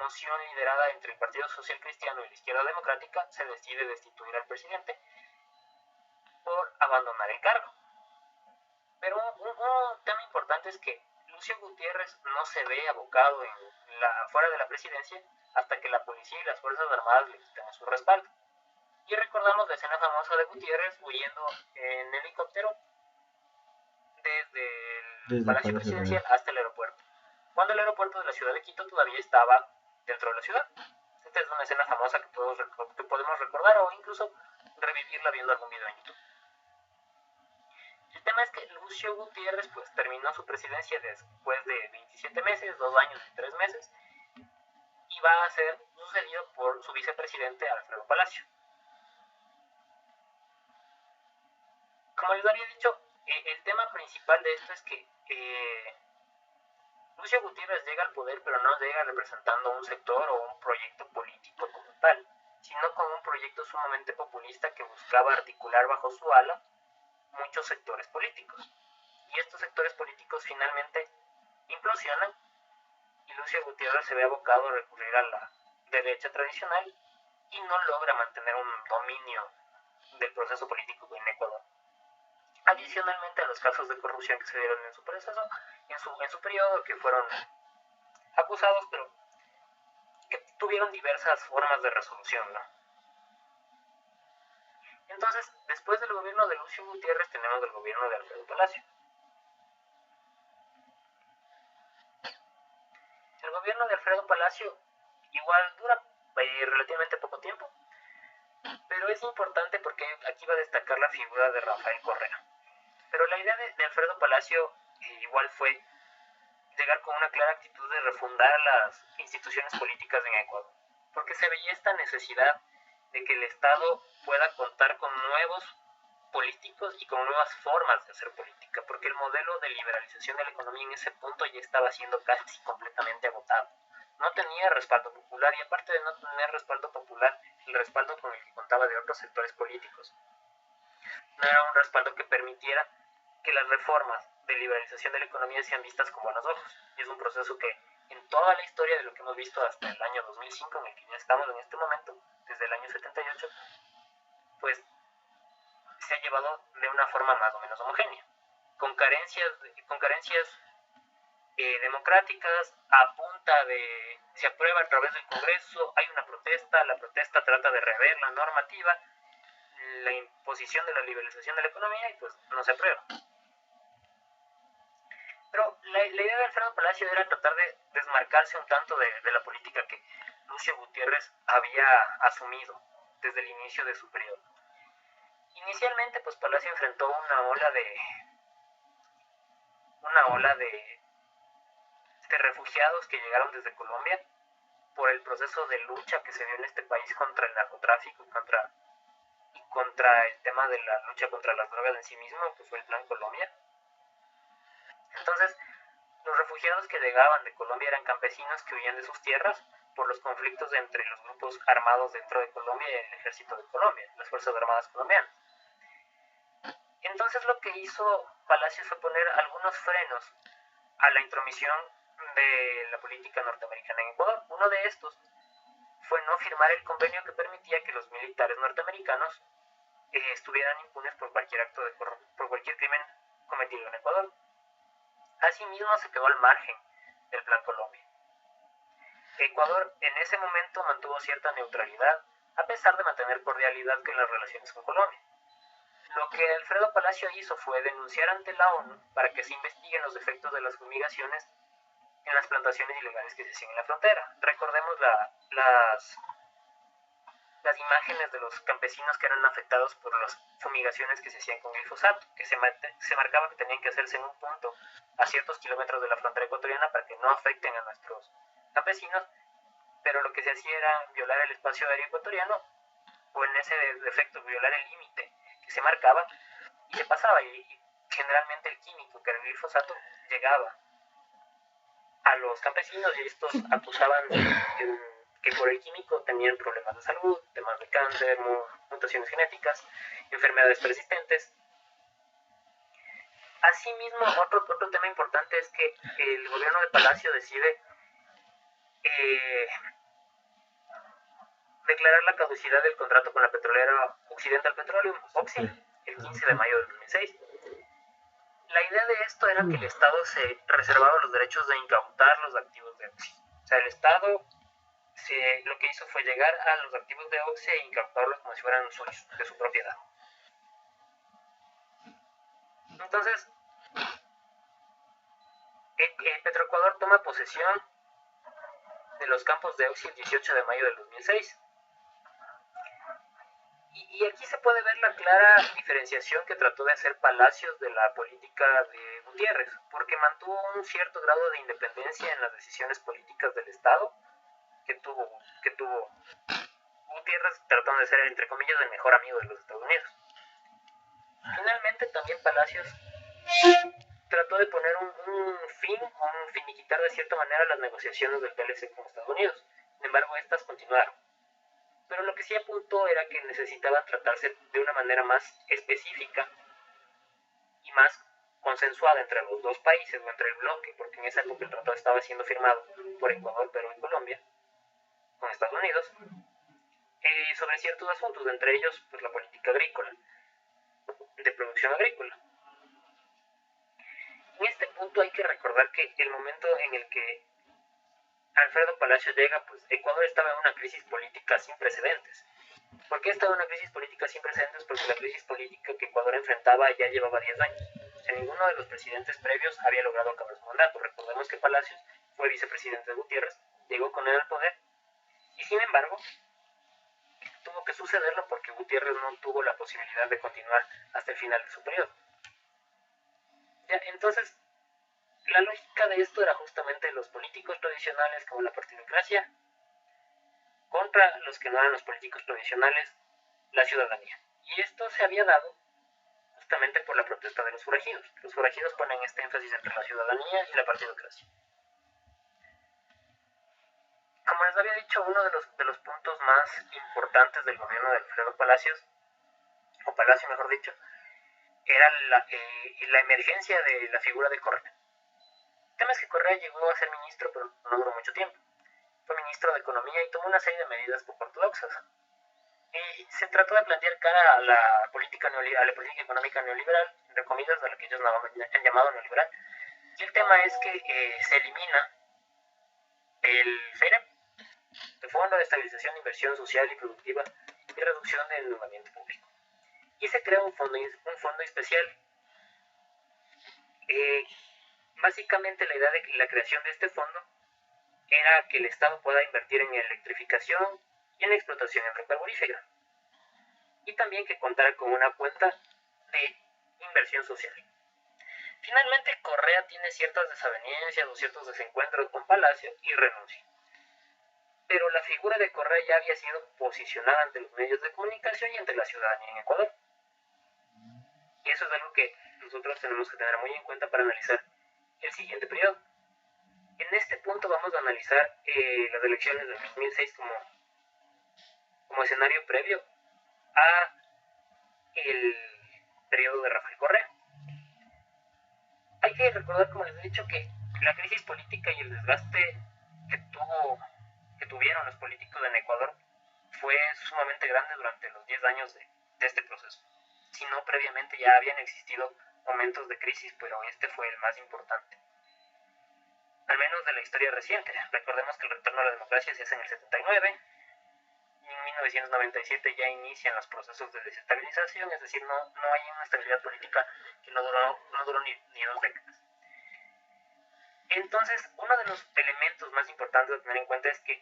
moción liderada entre el Partido Social Cristiano y la Izquierda Democrática, se decide destituir al presidente por abandonar el cargo. Pero un tema importante es que Lucio Gutiérrez no se ve abocado fuera de la presidencia hasta que la policía y las Fuerzas Armadas le quiten su respaldo. Y recordamos la escena famosa de Gutiérrez huyendo en helicóptero desde el Palacio Presidencial hasta el aeropuerto, cuando el aeropuerto de la ciudad de Quito todavía estaba dentro de la ciudad. Esta es una escena famosa que podemos recordar o incluso revivirla viendo algún video en YouTube. El tema es que Lucio Gutiérrez pues terminó su presidencia después de 27 meses, 2 años y 3 meses, y va a ser sucedido por su vicepresidente Alfredo Palacio. Como les había dicho, el tema principal de esto es que Lucio Gutiérrez llega al poder, pero no llega representando un sector o un proyecto político como tal, sino como un proyecto sumamente populista que buscaba articular bajo su ala muchos sectores políticos. Y estos sectores políticos finalmente implosionan y Lucio Gutiérrez se ve abocado a recurrir a la derecha tradicional y no logra mantener un dominio del proceso político en Ecuador. Adicionalmente a los casos de corrupción que se dieron en su proceso, en su periodo, que fueron acusados, pero que tuvieron diversas formas de resolución, ¿no? Entonces, después del gobierno de Lucio Gutiérrez tenemos el gobierno de Alfredo Palacio. El gobierno de Alfredo Palacio igual dura relativamente poco tiempo, pero es importante porque aquí va a destacar la figura de Rafael Correa. Pero la idea de Alfredo Palacio igual fue llegar con una clara actitud de refundar las instituciones políticas en Ecuador, porque se veía esta necesidad de que el Estado pueda contar con nuevos políticos y con nuevas formas de hacer política, porque el modelo de liberalización de la economía en ese punto ya estaba siendo casi completamente agotado. No tenía respaldo popular y aparte de no tener respaldo popular, el respaldo con el que contaba de otros sectores políticos no era un respaldo que permitiera que las reformas de liberalización de la economía sean vistas con buenos ojos. Y es un proceso que en toda la historia de lo que hemos visto hasta el año 2005, en el que ya estamos en este momento, desde el año 78, pues se ha llevado de una forma más o menos homogénea, con carencias democráticas, a punta de se aprueba a través del Congreso, hay una protesta, la protesta trata de rever la normativa, la imposición de la liberalización de la economía y pues no se aprueba. Pero la idea de Alfredo Palacio era tratar de desmarcarse un tanto de la política que Lucio Gutiérrez había asumido desde el inicio de su periodo. Inicialmente, pues Palacio enfrentó una ola de refugiados que llegaron desde Colombia por el proceso de lucha que se dio en este país contra el narcotráfico y contra el tema de la lucha contra las drogas en sí mismo, que fue el Plan Colombia. Entonces, los refugiados que llegaban de Colombia eran campesinos que huían de sus tierras por los conflictos entre los grupos armados dentro de Colombia y el ejército de Colombia, las Fuerzas Armadas colombianas. Entonces lo que hizo Palacios fue poner algunos frenos a la intromisión de la política norteamericana en Ecuador. Uno de estos fue no firmar el convenio que permitía que los militares norteamericanos estuvieran impunes por cualquier crimen cometido en Ecuador. Asimismo se quedó al margen del Plan Colombia. Ecuador en ese momento mantuvo cierta neutralidad a pesar de mantener cordialidad con las relaciones con Colombia. Lo que Alfredo Palacio hizo fue denunciar ante la ONU para que se investiguen los efectos de las fumigaciones en las plantaciones ilegales que se hacían en la frontera. Recordemos las imágenes de los campesinos que eran afectados por las fumigaciones que se hacían con glifosato, que se marcaba que tenían que hacerse en un punto a ciertos kilómetros de la frontera ecuatoriana para que no afecten a nuestros campesinos, pero lo que se hacía era violar el espacio aéreo ecuatoriano, o en ese defecto violar el límite que se marcaba, y se pasaba, y generalmente el químico, que era el glifosato, llegaba a los campesinos y estos acusaban que por el químico tenían problemas de salud, temas de cáncer, mutaciones genéticas, enfermedades persistentes. Asimismo, otro tema importante es que el gobierno de Palacio decide declarar la caducidad del contrato con la petrolera Occidental Petroleum, Oxy, el 15 de mayo del 2006. La idea de esto era que el Estado se reservaba los derechos de incautar los activos de Oxy. O sea, el Estado lo que hizo fue llegar a los activos de Oxy e incautarlos como si fueran suyos, de su propiedad. Entonces, Petroecuador toma posesión de los campos de Oxy el 18 de mayo del 2006. Y aquí se puede ver la clara diferenciación que trató de hacer Palacios de la política de Gutiérrez, porque mantuvo un cierto grado de independencia en las decisiones políticas del Estado que tuvo Gutiérrez, tratando de ser, entre comillas, el mejor amigo de los Estados Unidos. Finalmente, también Palacios trató de poner un finiquitar de cierta manera las negociaciones del TLC con Estados Unidos. Sin embargo, estas continuaron. Pero lo que sí apuntó era que necesitaba tratarse de una manera más específica y más consensuada entre los dos países o entre el bloque, porque en esa época el tratado estaba siendo firmado por Ecuador, Perú y Colombia, con Estados Unidos, sobre ciertos asuntos, entre ellos pues, la política agrícola, de producción agrícola. En este punto hay que recordar que el momento en el que Alfredo Palacio llega, pues Ecuador estaba en una crisis política sin precedentes. ¿Por qué estaba en una crisis política sin precedentes? Porque la crisis política que Ecuador enfrentaba ya llevaba 10 años. O sea, ninguno de los presidentes previos había logrado acabar su mandato. Recordemos que Palacios fue vicepresidente de Gutiérrez, llegó con él al poder, y sin embargo, tuvo que sucederlo porque Gutiérrez no tuvo la posibilidad de continuar hasta el final de su periodo. Ya, entonces, la lógica de esto era justamente los políticos tradicionales como la partidocracia contra los que no eran los políticos tradicionales, la ciudadanía. Y esto se había dado justamente por la protesta de los forajidos. Los forajidos ponen este énfasis entre la ciudadanía y la partidocracia. Como les había dicho, uno de los puntos más importantes del gobierno de Alfredo Palacios, o Palacio mejor dicho, era la emergencia de la figura de Correa. El tema es que Correa llegó a ser ministro, pero no duró mucho tiempo. Fue ministro de Economía y tomó una serie de medidas poco ortodoxas. Y se trató de plantear cara a la política económica neoliberal, entre comillas, a lo que ellos han llamado neoliberal. Y el tema es que se elimina el FEREP, el Fondo de Estabilización, Inversión Social y Productiva y Reducción del Endeudamiento Público. Y se crea un fondo especial. Básicamente la idea de la creación de este fondo era que el Estado pueda invertir en electrificación y en explotación hidrocarburífera. Y también que contara con una cuenta de inversión social. Finalmente, Correa tiene ciertas desavenencias o ciertos desencuentros con Palacio y renuncia. Pero la figura de Correa ya había sido posicionada ante los medios de comunicación y ante la ciudadanía en Ecuador. Y eso es algo que nosotros tenemos que tener muy en cuenta para analizar el siguiente periodo. En este punto vamos a analizar las elecciones del 2006 como escenario previo a el periodo de Rafael Correa. Hay que recordar, como les he dicho, que la crisis política y el desgaste que tuvieron los políticos en Ecuador fue sumamente grande durante los 10 años de este proceso. Si no, previamente ya habían existido momentos de crisis, pero este fue el más importante. Al menos de la historia reciente. Recordemos que el retorno a la democracia se hace en el 79, y en 1997 ya inician los procesos de desestabilización, es decir, no hay una estabilidad política que no duró ni 2 décadas. Entonces, uno de los elementos más importantes a tener en cuenta es que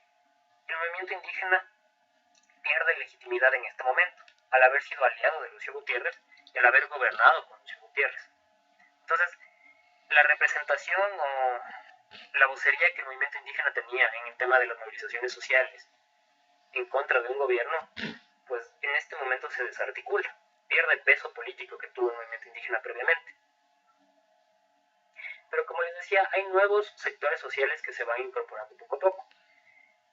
el movimiento indígena pierde legitimidad en este momento, al haber sido aliado de Lucio Gutiérrez y al haber gobernado con Lucio Gutiérrez. Entonces, la representación o la vocería que el movimiento indígena tenía en el tema de las movilizaciones sociales en contra de un gobierno, pues en este momento se desarticula, pierde el peso político que tuvo el movimiento indígena previamente. Pero como les decía, hay nuevos sectores sociales que se van incorporando poco a poco.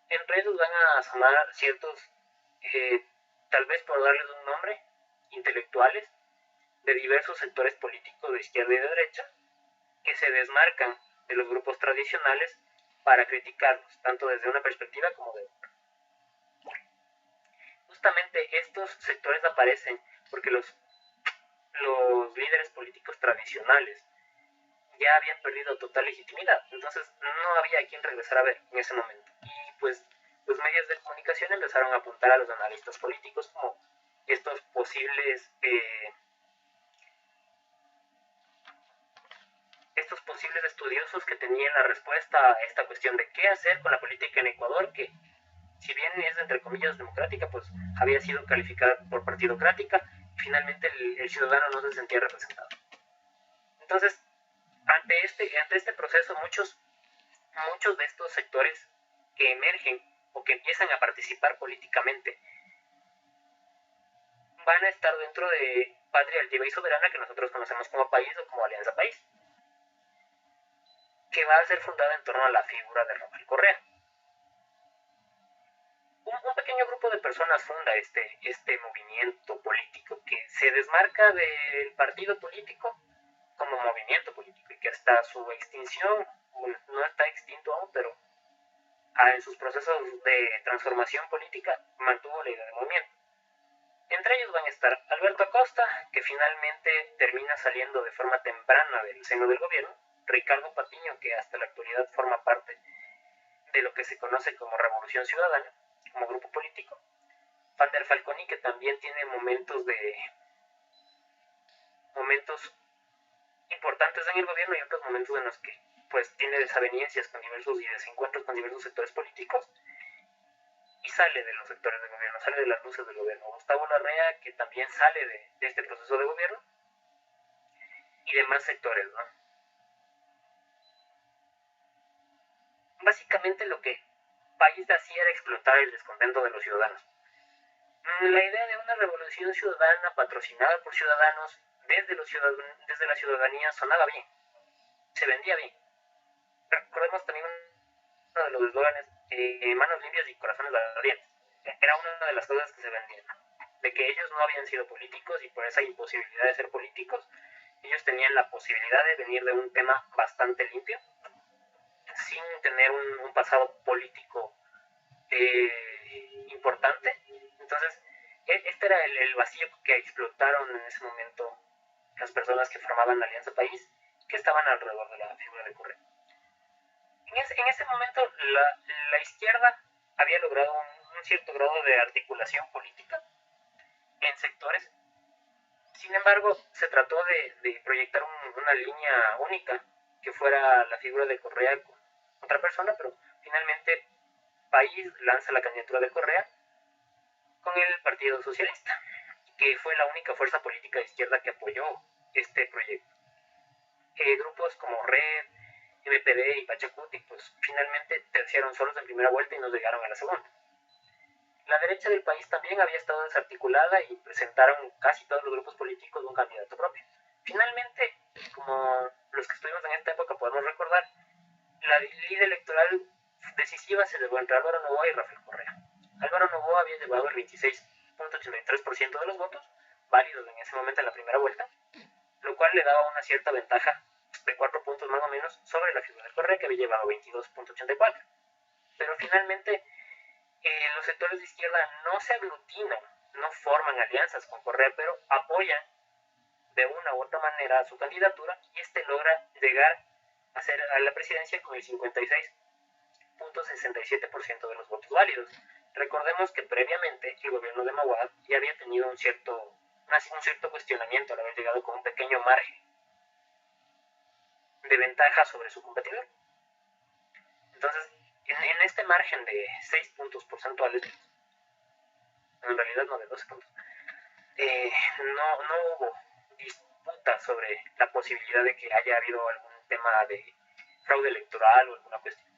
Entre ellos van a asomar ciertos, tal vez por darles un nombre, intelectuales de diversos sectores políticos de izquierda y de derecha, que se desmarcan de los grupos tradicionales para criticarlos, tanto desde una perspectiva como de otra. Justamente estos sectores aparecen porque los líderes políticos tradicionales ya habían perdido total legitimidad, entonces no había a quien regresar a ver en ese momento. Y pues los medios de comunicación empezaron a apuntar a los analistas políticos como estos posibles estudiosos que tenían la respuesta a esta cuestión de qué hacer con la política en Ecuador, que si bien es entre comillas democrática, pues había sido calificada por partidocrática y finalmente el ciudadano no se sentía representado. Entonces, ante este proceso, muchos de estos sectores que emergen o que empiezan a participar políticamente van a estar dentro de Patria Altiva y Soberana, que nosotros conocemos como país o como Alianza País. que va a ser fundada en torno a la figura de Rafael Correa. Un pequeño grupo de personas funda este movimiento político que se desmarca del partido político como movimiento político y que hasta su extinción, no está extinto aún, pero en sus procesos de transformación política mantuvo la idea de movimiento. Entre ellos van a estar Alberto Acosta, que finalmente termina saliendo de forma temprana del seno del gobierno, Ricardo Patiño, que hasta la actualidad forma parte de lo que se conoce como Revolución Ciudadana, como grupo político, Van der Falconi, que también tiene momentos importantes en el gobierno y otros momentos en los que pues tiene desavenencias con diversos y desencuentros con diversos sectores políticos y sale de los sectores de gobierno, sale de las luces del gobierno. Gustavo Larrea, que también sale de este proceso de gobierno y demás sectores, ¿no? Básicamente lo que País hacía era explotar el descontento de los ciudadanos. La idea de una revolución ciudadana patrocinada por ciudadanos desde la ciudadanía sonaba bien, se vendía bien. Recordemos también uno de los eslóganes, manos limpias y corazones ardientes. Era una de las cosas que se vendían, de que ellos no habían sido políticos y por esa imposibilidad de ser políticos, ellos tenían la posibilidad de venir de un tema bastante limpio, sin tener un pasado político importante. Entonces, este era el vacío que explotaron en ese momento las personas que formaban la Alianza País, que estaban alrededor de la figura de Correa. En ese momento, la izquierda había logrado un cierto grado de articulación política en sectores. Sin embargo, se trató de proyectar una línea única que fuera la figura de Correa con otra persona, pero finalmente País lanza la candidatura de Correa con el Partido Socialista, que fue la única fuerza política de izquierda que apoyó este proyecto. Grupos como Red, MPD y Pachacuti, pues finalmente terciaron solos en primera vuelta y no llegaron a la segunda. La derecha del país también había estado desarticulada y presentaron casi todos los grupos políticos un candidato propio. Finalmente, como los que estuvimos en esta época podemos recordar, la línea electoral decisiva se llevó entre Álvaro Noboa y Rafael Correa. Álvaro Noboa había llevado el 26.83% de los votos, válidos en ese momento en la primera vuelta, lo cual le daba una cierta ventaja de 4 puntos más o menos sobre la figura de Correa, que había llevado 22.84. Pero finalmente los sectores de izquierda no se aglutinan, no forman alianzas con Correa, pero apoyan de una u otra manera a su candidatura y este logra llegar a la presidencia con el 56.67% de los votos válidos. Recordemos que previamente el gobierno de Maguad ya había tenido un cierto cuestionamiento al haber llegado con un pequeño margen de ventaja sobre su competidor. Entonces, en este margen de 6 puntos porcentuales, en realidad no de 12 puntos, no hubo disputa sobre la posibilidad de que haya habido algún tema de fraude electoral o alguna cuestión.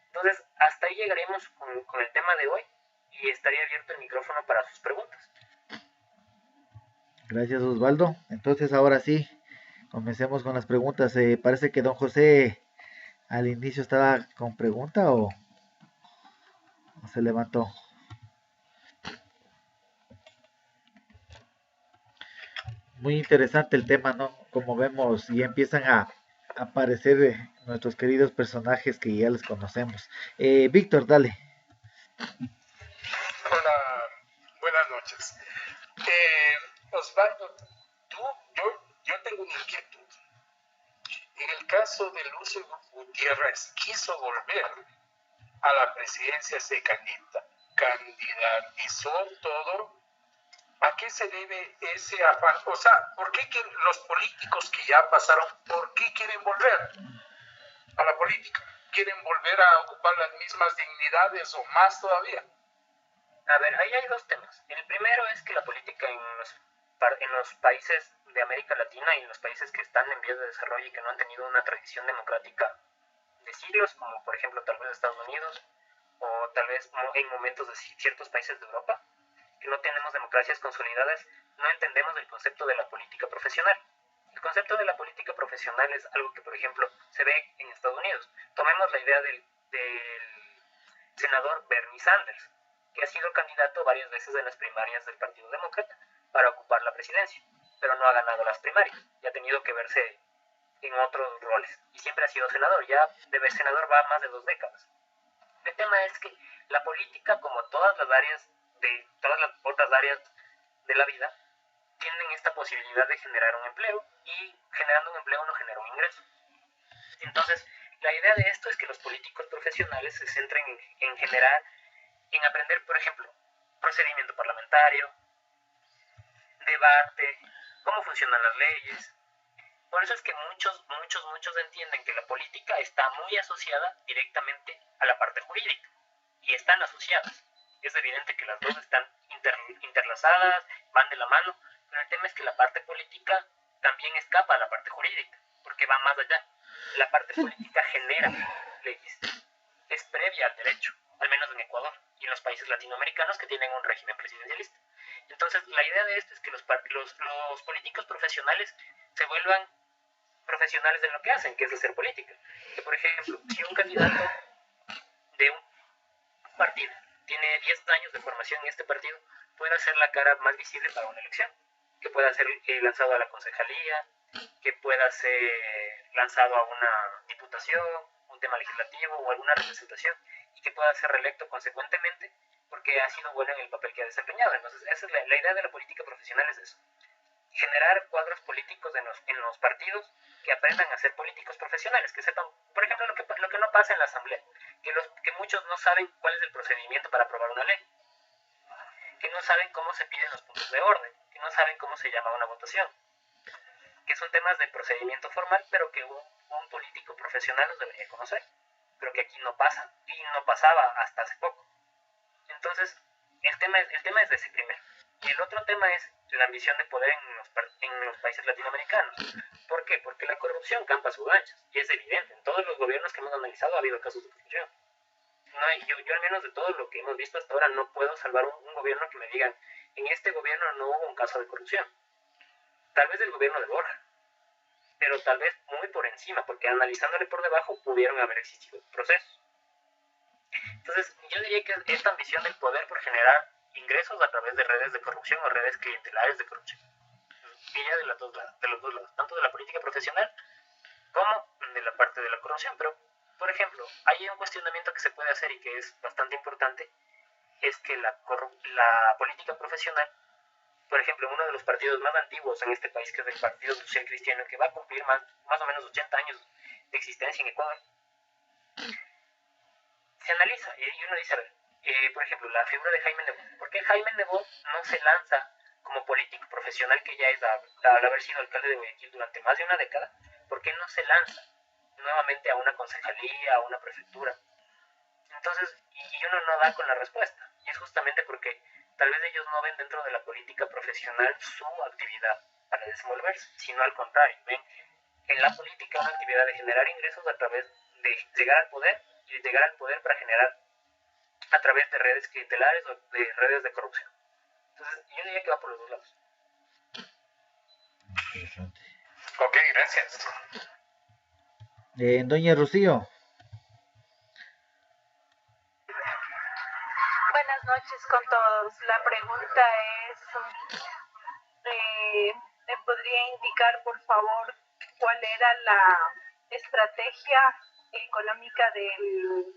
Entonces, hasta ahí llegaremos con el tema de hoy y estaría abierto el micrófono para sus preguntas. Gracias, Osvaldo. Entonces, ahora sí, comencemos con las preguntas. Parece que don José al inicio estaba con pregunta o se levantó. Muy interesante el tema, ¿no? Como vemos y empiezan a aparecer nuestros queridos personajes que ya les conocemos. Víctor, dale. Hola, buenas noches. Osvaldo, yo tengo una inquietud. En el caso de Lucio Gutiérrez, quiso volver a la presidencia, se candidatizó todo. ¿A qué se debe ese afán? O sea, ¿por qué los políticos que ya pasaron, por qué quieren volver a la política? ¿Quieren volver a ocupar las mismas dignidades o más todavía? A ver, ahí hay dos temas. El primero es que la política en los países de América Latina y en los países que están en vías de desarrollo y que no han tenido una tradición democrática de siglos, como por ejemplo tal vez Estados Unidos o tal vez en momentos de ciertos países de Europa, que no tenemos democracias consolidadas, no entendemos el concepto de la política profesional. El concepto de la política profesional es algo que, por ejemplo, se ve en Estados Unidos. Tomemos la idea del senador Bernie Sanders, que ha sido candidato varias veces en las primarias del Partido Demócrata para ocupar la presidencia, pero no ha ganado las primarias y ha tenido que verse en otros roles. Y siempre ha sido senador, ya de senador va más de 2 décadas. El tema es que la política, como todas las otras áreas de la vida, tienen esta posibilidad de generar un empleo, y generando un empleo no genera un ingreso. Entonces, la idea de esto es que los políticos profesionales se centren en generar, en aprender, por ejemplo, procedimiento parlamentario, debate, cómo funcionan las leyes. Por eso es que muchos entienden que la política está muy asociada directamente a la parte jurídica, y están asociadas. Es evidente que las dos están interlazadas, van de la mano, pero el tema es que la parte política también escapa a la parte jurídica, porque va más allá. La parte política genera leyes, es previa al derecho, al menos en Ecuador y en los países latinoamericanos que tienen un régimen presidencialista. Entonces, la idea de esto es que los políticos profesionales se vuelvan profesionales en lo que hacen, que es hacer política. Que, por ejemplo, si un candidato de un partido tiene 10 años de formación en este partido, puede hacer la cara más visible para una elección, que pueda ser lanzado a la concejalía, que pueda ser lanzado a una diputación, un tema legislativo o alguna representación, y que pueda ser reelecto consecuentemente porque ha sido bueno en el papel que ha desempeñado. Entonces, esa es la idea de la política profesional, es eso: generar cuadros políticos en los partidos que aprendan a ser políticos profesionales, que sepan, por ejemplo, lo que no pasa en la asamblea, que muchos no saben cuál es el procedimiento para aprobar una ley, que no saben cómo se piden los puntos de orden, que no saben cómo se llama una votación, que son temas de procedimiento formal, pero que un político profesional los debería conocer, pero que aquí no pasa, y no pasaba hasta hace poco. Entonces, el tema es de ese primero. Y el otro tema es la ambición de poder en los países latinoamericanos. ¿Por qué? Porque la corrupción campa a sus anchas, y es evidente. En todos los gobiernos que hemos analizado ha habido casos de corrupción. Yo al menos de todo lo que hemos visto hasta ahora no puedo salvar un gobierno que me digan: en este gobierno no hubo un caso de corrupción. Tal vez el gobierno de Borja, pero tal vez muy por encima, porque analizándole por debajo pudieron haber existido procesos. Entonces, yo diría que esta ambición del poder por generar ingresos a través de redes de corrupción o redes clientelares de corrupción viene de los dos lados, tanto de la política profesional como de la parte de la corrupción. Pero, por ejemplo, hay un cuestionamiento que se puede hacer y que es bastante importante: es que la política profesional, por ejemplo, uno de los partidos más antiguos en este país, que es el Partido Social Cristiano, que va a cumplir más o menos 80 años de existencia en Ecuador, se analiza y uno dice, por ejemplo, la figura de Jaime Nebot. ¿Por qué Jaime Nebot no se lanza como político profesional, que ya es al haber sido alcalde de Guayaquil durante más de una década? ¿Por qué no se lanza nuevamente a una concejalía, a una prefectura? Entonces, y uno no da con la respuesta, y es justamente porque tal vez ellos no ven dentro de la política profesional su actividad para desenvolverse, sino al contrario, ven en la política una actividad de generar ingresos a través de llegar al poder, y llegar al poder para generar a través de redes clientelares o de redes de corrupción. Entonces, yo diría que va por los dos lados. Interesante. Ok, gracias. Doña Rocío. Buenas noches con todos. La pregunta es, ¿me podría indicar, por favor, cuál era la estrategia económica del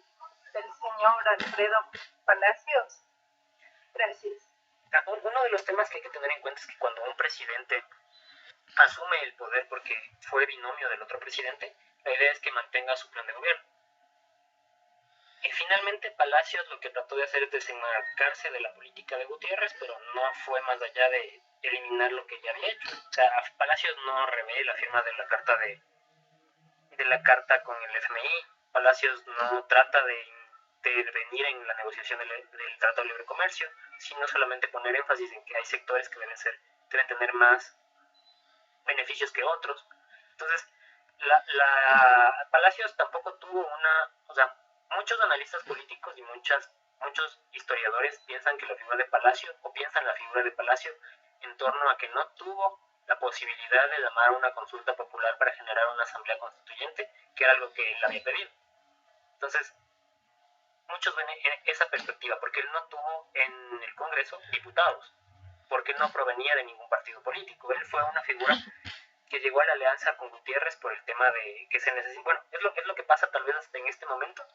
señor Alfredo Palacios? Gracias. Uno de los temas que hay que tener en cuenta es que cuando un presidente asume el poder porque fue binomio del otro presidente, la idea es que mantenga su plan de gobierno. Y finalmente Palacios lo que trató de hacer es desenmarcarse de la política de Gutiérrez, pero no fue más allá de eliminar lo que ya había hecho. O sea, Palacios no revé la firma de la carta con el FMI. Palacios no trata de intervenir en la negociación del Tratado de Libre Comercio, sino solamente poner énfasis en que hay sectores que deben tener más beneficios que otros. Entonces, Palacios tampoco tuvo o sea, muchos analistas políticos y muchos historiadores piensan que la figura de Palacio, o piensan la figura de Palacio en torno a que no tuvo la posibilidad de llamar a una consulta popular para generar una asamblea constituyente, que era algo que él había pedido. Entonces, muchos ven esa perspectiva, porque él no tuvo en el Congreso diputados, porque no provenía de ningún partido político. Él fue una figura que llegó a la alianza con Gutiérrez por el tema de que se necesita. Bueno, es lo que pasa tal vez hasta en este momento,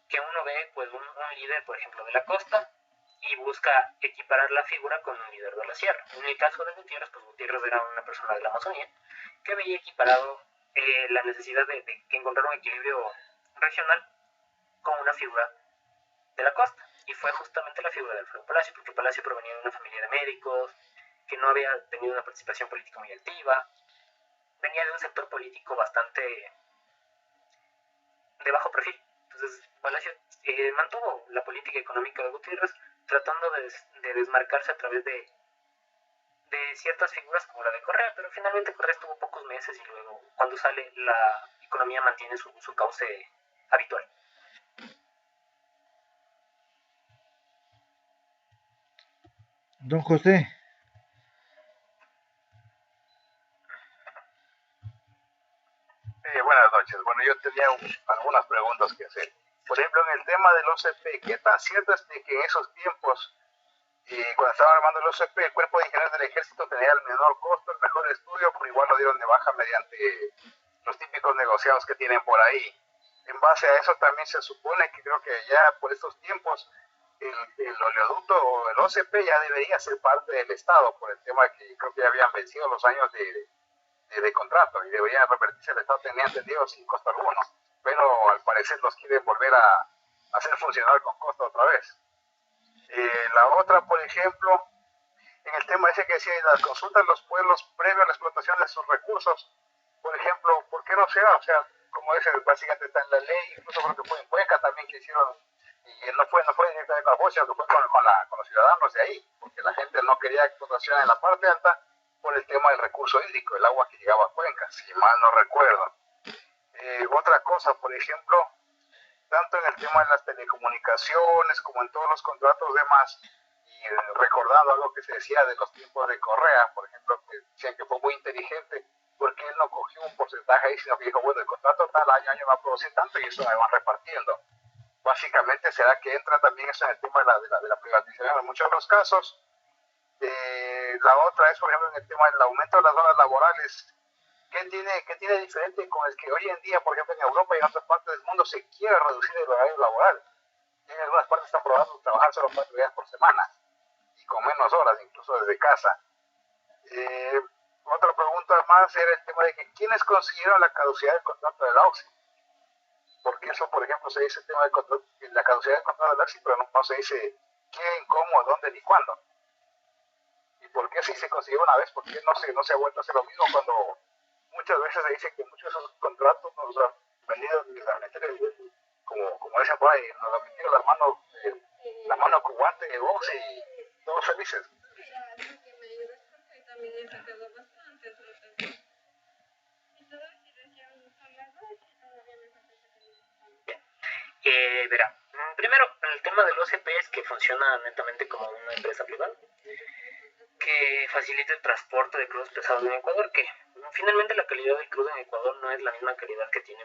que uno ve pues un líder, por ejemplo, de la costa, y busca equiparar la figura con un líder de la sierra. En el caso de Gutiérrez, pues Gutiérrez era una persona de la Amazonía que veía equiparado la necesidad de encontrar un equilibrio regional con una figura de la costa. Y fue justamente la figura de Alfredo Palacio, porque Palacio provenía de una familia de médicos, que no había tenido una participación política muy activa, venía de un sector político bastante de bajo perfil. Entonces Palacio mantuvo la política económica de Gutiérrez, tratando de desmarcarse a través de ciertas figuras como la de Correa, pero finalmente Correa estuvo pocos meses y luego cuando sale la economía mantiene su cauce habitual. Don José. Buenas noches. Bueno, yo tenía algunas preguntas que hacer. Por ejemplo, en el tema del OCP, ¿qué tan cierto es que en esos tiempos, cuando estaban armando el OCP, el Cuerpo de Ingenieros del Ejército tenía el menor costo, el mejor estudio, pero igual lo dieron de baja mediante los típicos negociados que tienen por ahí? En base a eso también se supone que creo que ya por estos tiempos el oleoducto o el OCP ya debería ser parte del Estado, por el tema que creo que ya habían vencido los años de contrato y deberían revertirse al Estado, tenía entendido, sin costo alguno, pero al parecer los quieren volver a hacer funcionar con costo otra vez. La otra, por ejemplo, en el tema ese que decía, las consultas de los pueblos previo a la explotación de sus recursos, por ejemplo, ¿por qué no se da? O sea, como dice, básicamente está en la ley, incluso creo que fue en Cuenca también que hicieron, y no fue directamente con la voz, sino que fue con los ciudadanos de ahí, porque la gente no quería explotación en la parte alta por el tema del recurso hídrico, el agua que llegaba a Cuenca, si mal no recuerdo. Otra cosa, por ejemplo, tanto en el tema de las telecomunicaciones como en todos los contratos demás, y recordando algo que se decía de los tiempos de Correa, por ejemplo, que decían que fue muy inteligente, porque él no cogió un porcentaje ahí, sino que dijo, bueno, el contrato tal año va a producir tanto y eso me van repartiendo. Básicamente será que entra también eso en el tema de la privatización en muchos otros casos. La otra es, por ejemplo, en el tema del aumento de las horas laborales. ¿Qué tiene diferente con el que hoy en día, por ejemplo, en Europa y en otras partes del mundo se quiere reducir el horario laboral? En algunas partes están probando trabajar solo 4 días por semana y con menos horas, incluso desde casa. Otra pregunta más era el tema de que ¿quiénes consiguieron la caducidad del contrato del AUSI? Porque eso, por ejemplo, se dice el tema de la caducidad del contrato del AUSI, pero no se dice quién, cómo, dónde ni cuándo. ¿Y por qué si se consiguió una vez? ¿Por qué no se ha vuelto a hacer lo mismo cuando muchas veces se dice que muchos de esos contratos nos han venido como dicen por ahí, nos han metido la mano cubante de box y todos felices? Verá, primero, el tema del OCP es que funciona netamente como una empresa privada que facilita el transporte de crudos pesados en Ecuador, que finalmente la calidad del crudo en Ecuador no es la misma calidad que tiene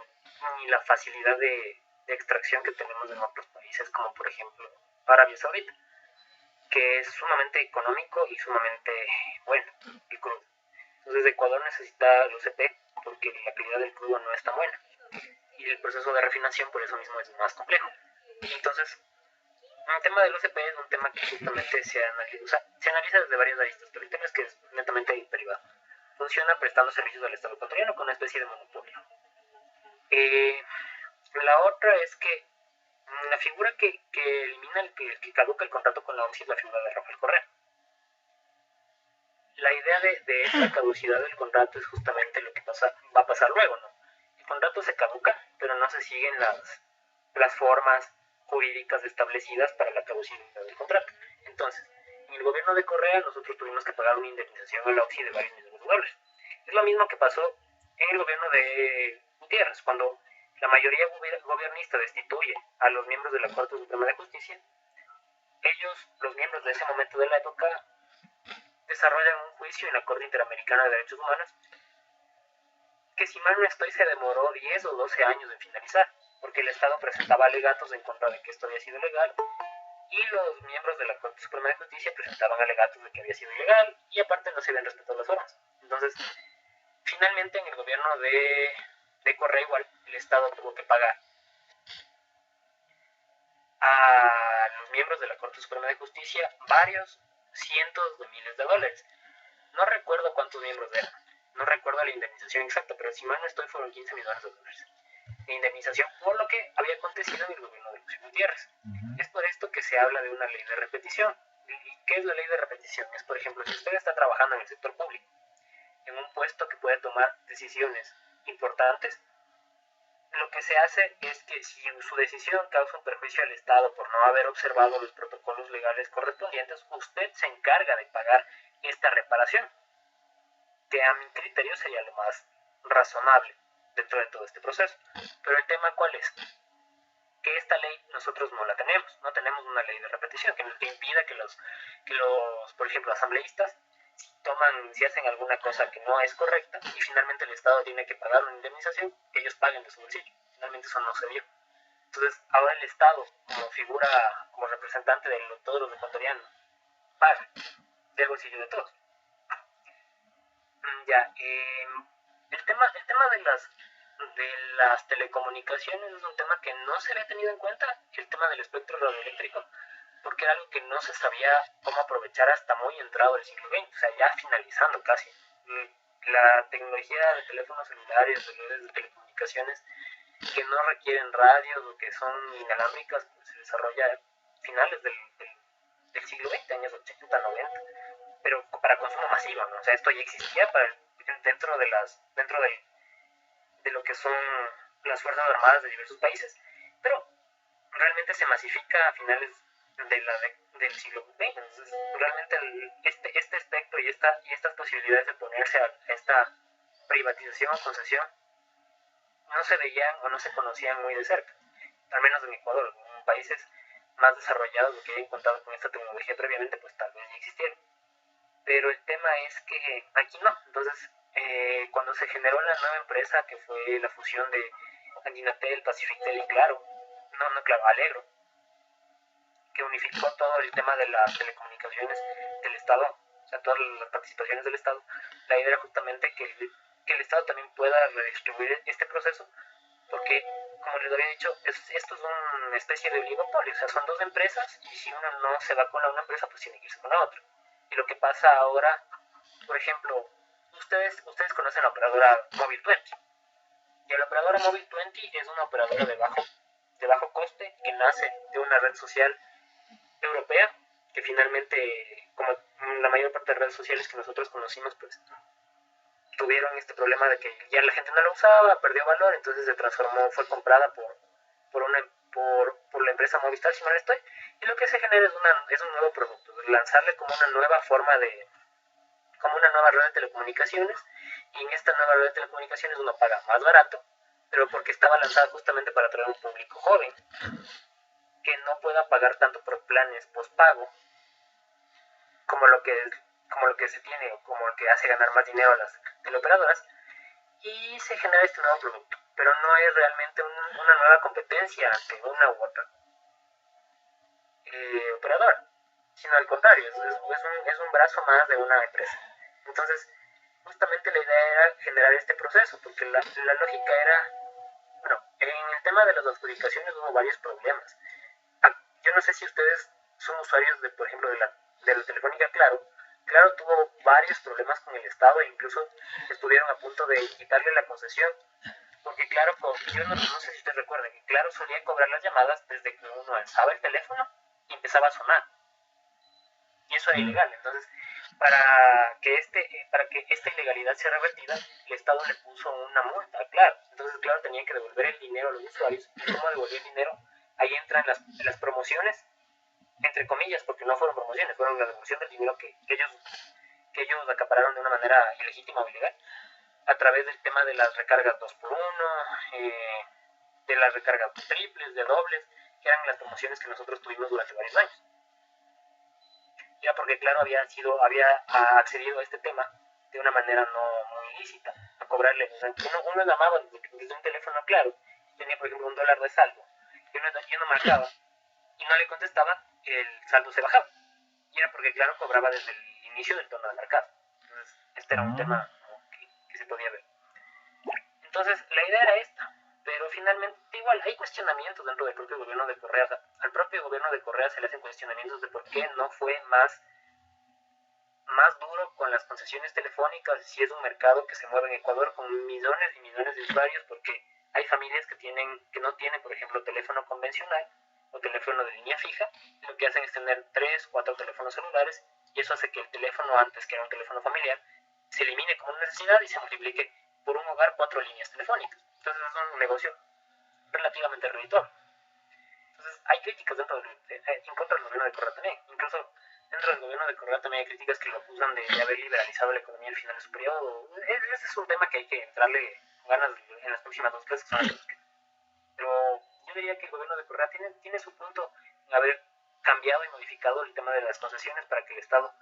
ni la facilidad de extracción que tenemos en otros países, como por ejemplo Arabia Saudita, que es sumamente económico y sumamente bueno el crudo. Entonces Ecuador necesita el OCP porque la calidad del crudo no es tan buena y el proceso de refinación por eso mismo es más complejo. Entonces, el tema del OCP es un tema que justamente se analiza desde varias aristas, pero el tema es que es netamente privado. Funciona prestando servicios al Estado ecuatoriano con una especie de monopolio. La otra es que la figura que elimina que caduca el contrato con la OMSI es la figura de Rafael Correa. La idea de esta caducidad del contrato es justamente lo que va a pasar luego, ¿no? El contrato se caduca, pero no se siguen las formas jurídicas establecidas para la caducidad del contrato. Entonces, en el gobierno de Correa nosotros tuvimos que pagar una indemnización a la OXI de varios millones de dólares. Es lo mismo que pasó en el gobierno de Gutiérrez, cuando la mayoría gobernista destituye a los miembros de la Corte Suprema de Justicia. Ellos, los miembros de ese momento de la época, desarrollan un juicio juicio en la Corte Interamericana de Derechos Humanos, que si mal no estoy se demoró 10 o 12 años en finalizar, porque el Estado presentaba alegatos en contra de que esto había sido legal, y los miembros de la Corte Suprema de Justicia presentaban alegatos de que había sido ilegal, y aparte no se habían respetado las formas. Entonces, finalmente en el gobierno de Correa igual, el Estado tuvo que pagar a los miembros de la Corte Suprema de Justicia varios cientos de miles de dólares. No recuerdo cuántos miembros eran, no recuerdo la indemnización exacta, pero si mal no estoy fueron 15 millones de dólares de indemnización por lo que había acontecido en el gobierno de Lucio Gutiérrez. Es por esto que se habla de una ley de repetición. ¿Y qué es la ley de repetición? Es, por ejemplo, si usted está trabajando en el sector público, en un puesto que puede tomar decisiones importantes, lo que se hace es que si su decisión causa un perjuicio al Estado por no haber observado los protocolos legales correspondientes, usted se encarga de pagar esta reparación, que a mi criterio sería lo más razonable dentro de todo este proceso. Pero el tema, ¿cuál es? Que esta ley nosotros no la tenemos, no tenemos una ley de repetición que impida que los, por ejemplo, asambleístas si hacen alguna cosa que no es correcta y finalmente el Estado tiene que pagar una indemnización, que ellos paguen de su bolsillo. Finalmente eso no se dio. Entonces ahora el Estado, como figura, como representante de todos los ecuatorianos, paga del bolsillo de todos. Ya, el tema de las telecomunicaciones es un tema que no se había tenido en cuenta, el tema del espectro radioeléctrico, porque era algo que no se sabía cómo aprovechar hasta muy entrado el siglo XX, o sea, ya finalizando casi. La tecnología de teléfonos celulares, de redes de telecomunicaciones que no requieren radios o que son inalámbricas, pues se desarrolla a finales del siglo XX, años 80, 90, pero para consumo masivo, ¿no? O sea, esto ya existía dentro de lo que son las Fuerzas Armadas de diversos países, pero realmente se masifica a finales del siglo XX. Entonces, realmente este espectro y estas posibilidades de ponerse a esta privatización o concesión no se veían o no se conocían muy de cerca, al menos en Ecuador. En países más desarrollados o que hayan contado con esta tecnología previamente, pues tal vez ya existieron. Pero el tema es que aquí no. Entonces, cuando se generó la nueva empresa, que fue la fusión de Andinatel, Pacifictel y Claro, Alegro, que unificó todo el tema de las telecomunicaciones del Estado, o sea, todas las participaciones del Estado, la idea era justamente que el Estado también pueda redistribuir este proceso, porque, como les había dicho, esto es una especie de oligopolio, o sea, son dos empresas, y si una no se va con una empresa, pues tiene que irse con la otra. Y lo que pasa ahora, por ejemplo, ustedes conocen la operadora Móvil 20, y la operadora Móvil 20 es una operadora de bajo coste que nace de una red social europea, que finalmente, como la mayor parte de redes sociales que nosotros conocimos, pues tuvieron este problema de que ya la gente no la usaba, perdió valor, entonces se transformó, fue comprada por la empresa Movistar, si no estoy, y lo que se genera es un nuevo producto, lanzarle como una nueva forma como una nueva red de telecomunicaciones, y en esta nueva red de telecomunicaciones uno paga más barato, pero porque estaba lanzada justamente para atraer un público joven, que no pueda pagar tanto por planes postpago como lo que se tiene o como lo que hace ganar más dinero a las teleoperadoras, y se genera este nuevo producto, pero no es realmente una nueva competencia ante una u otra operadora, sino al contrario, es un brazo más de una empresa. Entonces, justamente la idea era generar este proceso, porque la lógica era, bueno, en el tema de las adjudicaciones hubo varios problemas. Yo no sé si ustedes son usuarios por ejemplo, de la Telefónica Claro. Claro tuvo varios problemas con el Estado e incluso estuvieron a punto de quitarle la concesión, porque Claro, yo no sé si ustedes recuerdan, que Claro solía cobrar las llamadas desde que uno alzaba el teléfono y empezaba a sonar, y eso era ilegal. Entonces, para que esta ilegalidad sea revertida, el Estado le puso una multa a Claro. Entonces, Claro tenía que devolver el dinero a los usuarios. ¿Y cómo devolvió el dinero? Ahí entran las promociones, entre comillas, porque no fueron promociones, fueron la devolución del dinero que ellos acapararon de una manera ilegítima o ilegal, a través del tema de las recargas 2x1, de las recargas triples, de dobles, que eran las promociones que nosotros tuvimos durante varios años. Ya porque claro había accedido a este tema de una manera no muy ilícita, a cobrarle. O sea, uno llamaba desde un teléfono claro, tenía por ejemplo $1 de saldo, y uno marcaba y no le contestaba, el saldo se bajaba. Y era porque claro cobraba desde el inicio del tono de mercado. Entonces, este era un tema que se podía ver. Entonces, la idea era esta, pero finalmente, igual, hay cuestionamientos dentro del propio gobierno de Correa. O sea, al propio gobierno de Correa se le hacen cuestionamientos de por qué no fue más duro con las concesiones telefónicas, si es un mercado que se mueve en Ecuador con millones y millones de usuarios, porque hay familias que no tienen, por ejemplo, teléfono convencional o teléfono de línea fija, y lo que hacen es tener 3, 4 teléfonos celulares, y eso hace que el teléfono antes, que era un teléfono familiar, se elimine como necesidad y se multiplique por un hogar 4 líneas telefónicas. Entonces es un negocio relativamente redituable. Entonces hay críticas en contra del gobierno de Correa también. Incluso dentro del gobierno de Correa también hay críticas que lo acusan de haber liberalizado la economía al final de su periodo. Ese es un tema que hay que entrarle ganas en las próximas 2 clases. Pero yo diría que el gobierno de Correa tiene su punto en haber cambiado y modificado el tema de las concesiones para que el Estado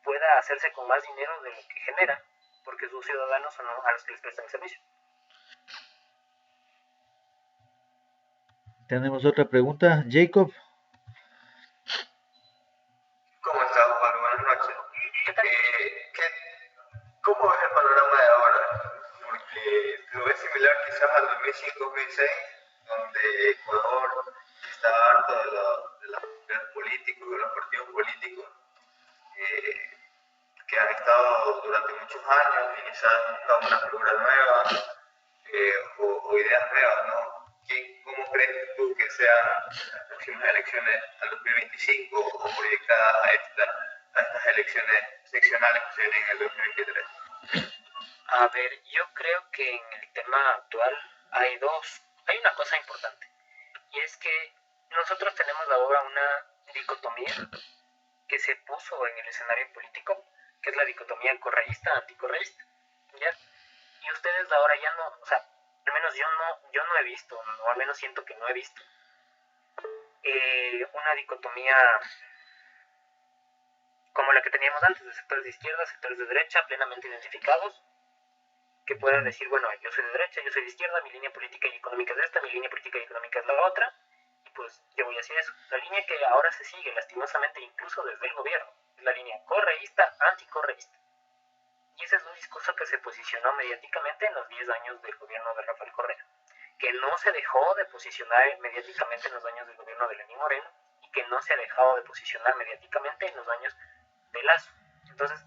pueda hacerse con más dinero de lo que genera, porque sus ciudadanos son a los que les prestan el servicio. Tenemos otra pregunta, Jacob. ¿Cómo estás, Juan? Buenas noches. ¿Qué tal? ¿Cómo es el panorama de ahora? Porque lo ves similar quizás al 2005-2006, donde Ecuador está harto de los partidos políticos, de los partidos políticos que han estado durante muchos años y quizás buscan una figura nueva o ideas nuevas, ¿no? ¿Cómo crees tú que sean las próximas elecciones al 2025 o proyectadas a estas elecciones seccionales que se vienen en el 2023? A ver, yo creo que en el tema actual hay una cosa importante, y es que nosotros tenemos ahora una dicotomía que se puso en el escenario político, que es la dicotomía correísta-anticorreísta, ¿ya? Y ustedes ahora ya no, o sea, al menos yo no he visto, o al menos siento que no he visto, una dicotomía como la que teníamos antes, de sectores de izquierda, sectores de derecha, plenamente identificados, que puedan decir, bueno, yo soy de derecha, yo soy de izquierda, mi línea política y económica es esta, mi línea política y económica es la otra, y pues yo voy hacia eso. La línea que ahora se sigue, lastimosamente, incluso desde el gobierno, es la línea correísta, anticorreísta. Y ese es un discurso que se posicionó mediáticamente en los 10 años del gobierno de Rafael Correa, que no se dejó de posicionar mediáticamente en los años del gobierno de Lenín Moreno, y que no se ha dejado de posicionar mediáticamente en los años de Lazo. Entonces,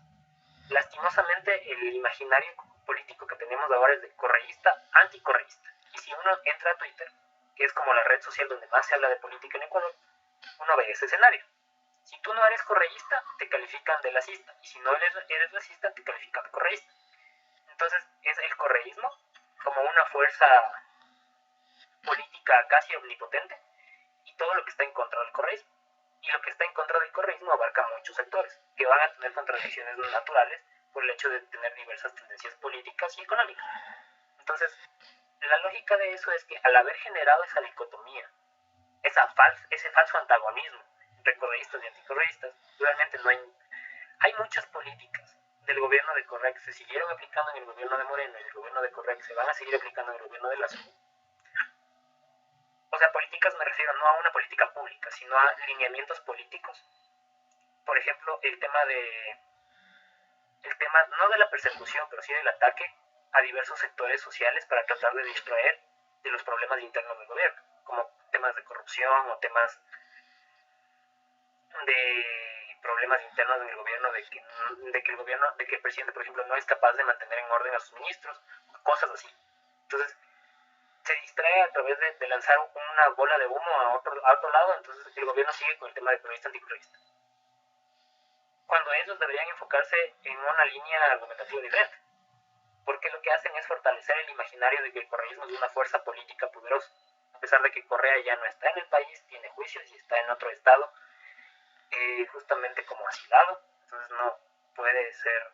lastimosamente, el imaginario político que tenemos ahora es de correísta, anticorreísta. Y si uno entra a Twitter, que es como la red social donde más se habla de política en Ecuador, uno ve ese escenario. Si tú no eres correísta, te califican de lacista, y si no eres lacista, te califican de correísta. Entonces, es el correísmo como una fuerza política casi omnipotente, y todo lo que está en contra del correísmo. Y lo que está en contra del correísmo abarca muchos sectores, que van a tener contradicciones naturales por el hecho de tener diversas tendencias políticas y económicas. Entonces, la lógica de eso es que al haber generado esa dicotomía, ese falso antagonismo entre correístas y anticorreístas, realmente no hay muchas políticas del gobierno de Correa que se siguieron aplicando en el gobierno de Moreno y el gobierno de Correa que se van a seguir aplicando en el gobierno de Lazo. O sea, políticas me refiero no a una política pública, sino a lineamientos políticos. Por ejemplo, el tema no de la persecución, pero sí del ataque a diversos sectores sociales para tratar de distraer de los problemas internos del gobierno, como temas de corrupción o temas de problemas internos en el gobierno, de que el presidente, por ejemplo, no es capaz de mantener en orden a sus ministros, cosas así. Entonces, se distrae a través de lanzar una bola de humo a otro lado. Entonces el gobierno sigue con el tema de correísta anticorreísta, cuando ellos deberían enfocarse en una línea argumentativa diferente, porque lo que hacen es fortalecer el imaginario de que el correísmo es una fuerza política poderosa, a pesar de que Correa ya no está en el país, tiene juicios y está en otro estado, justamente como asilado, entonces no puede ser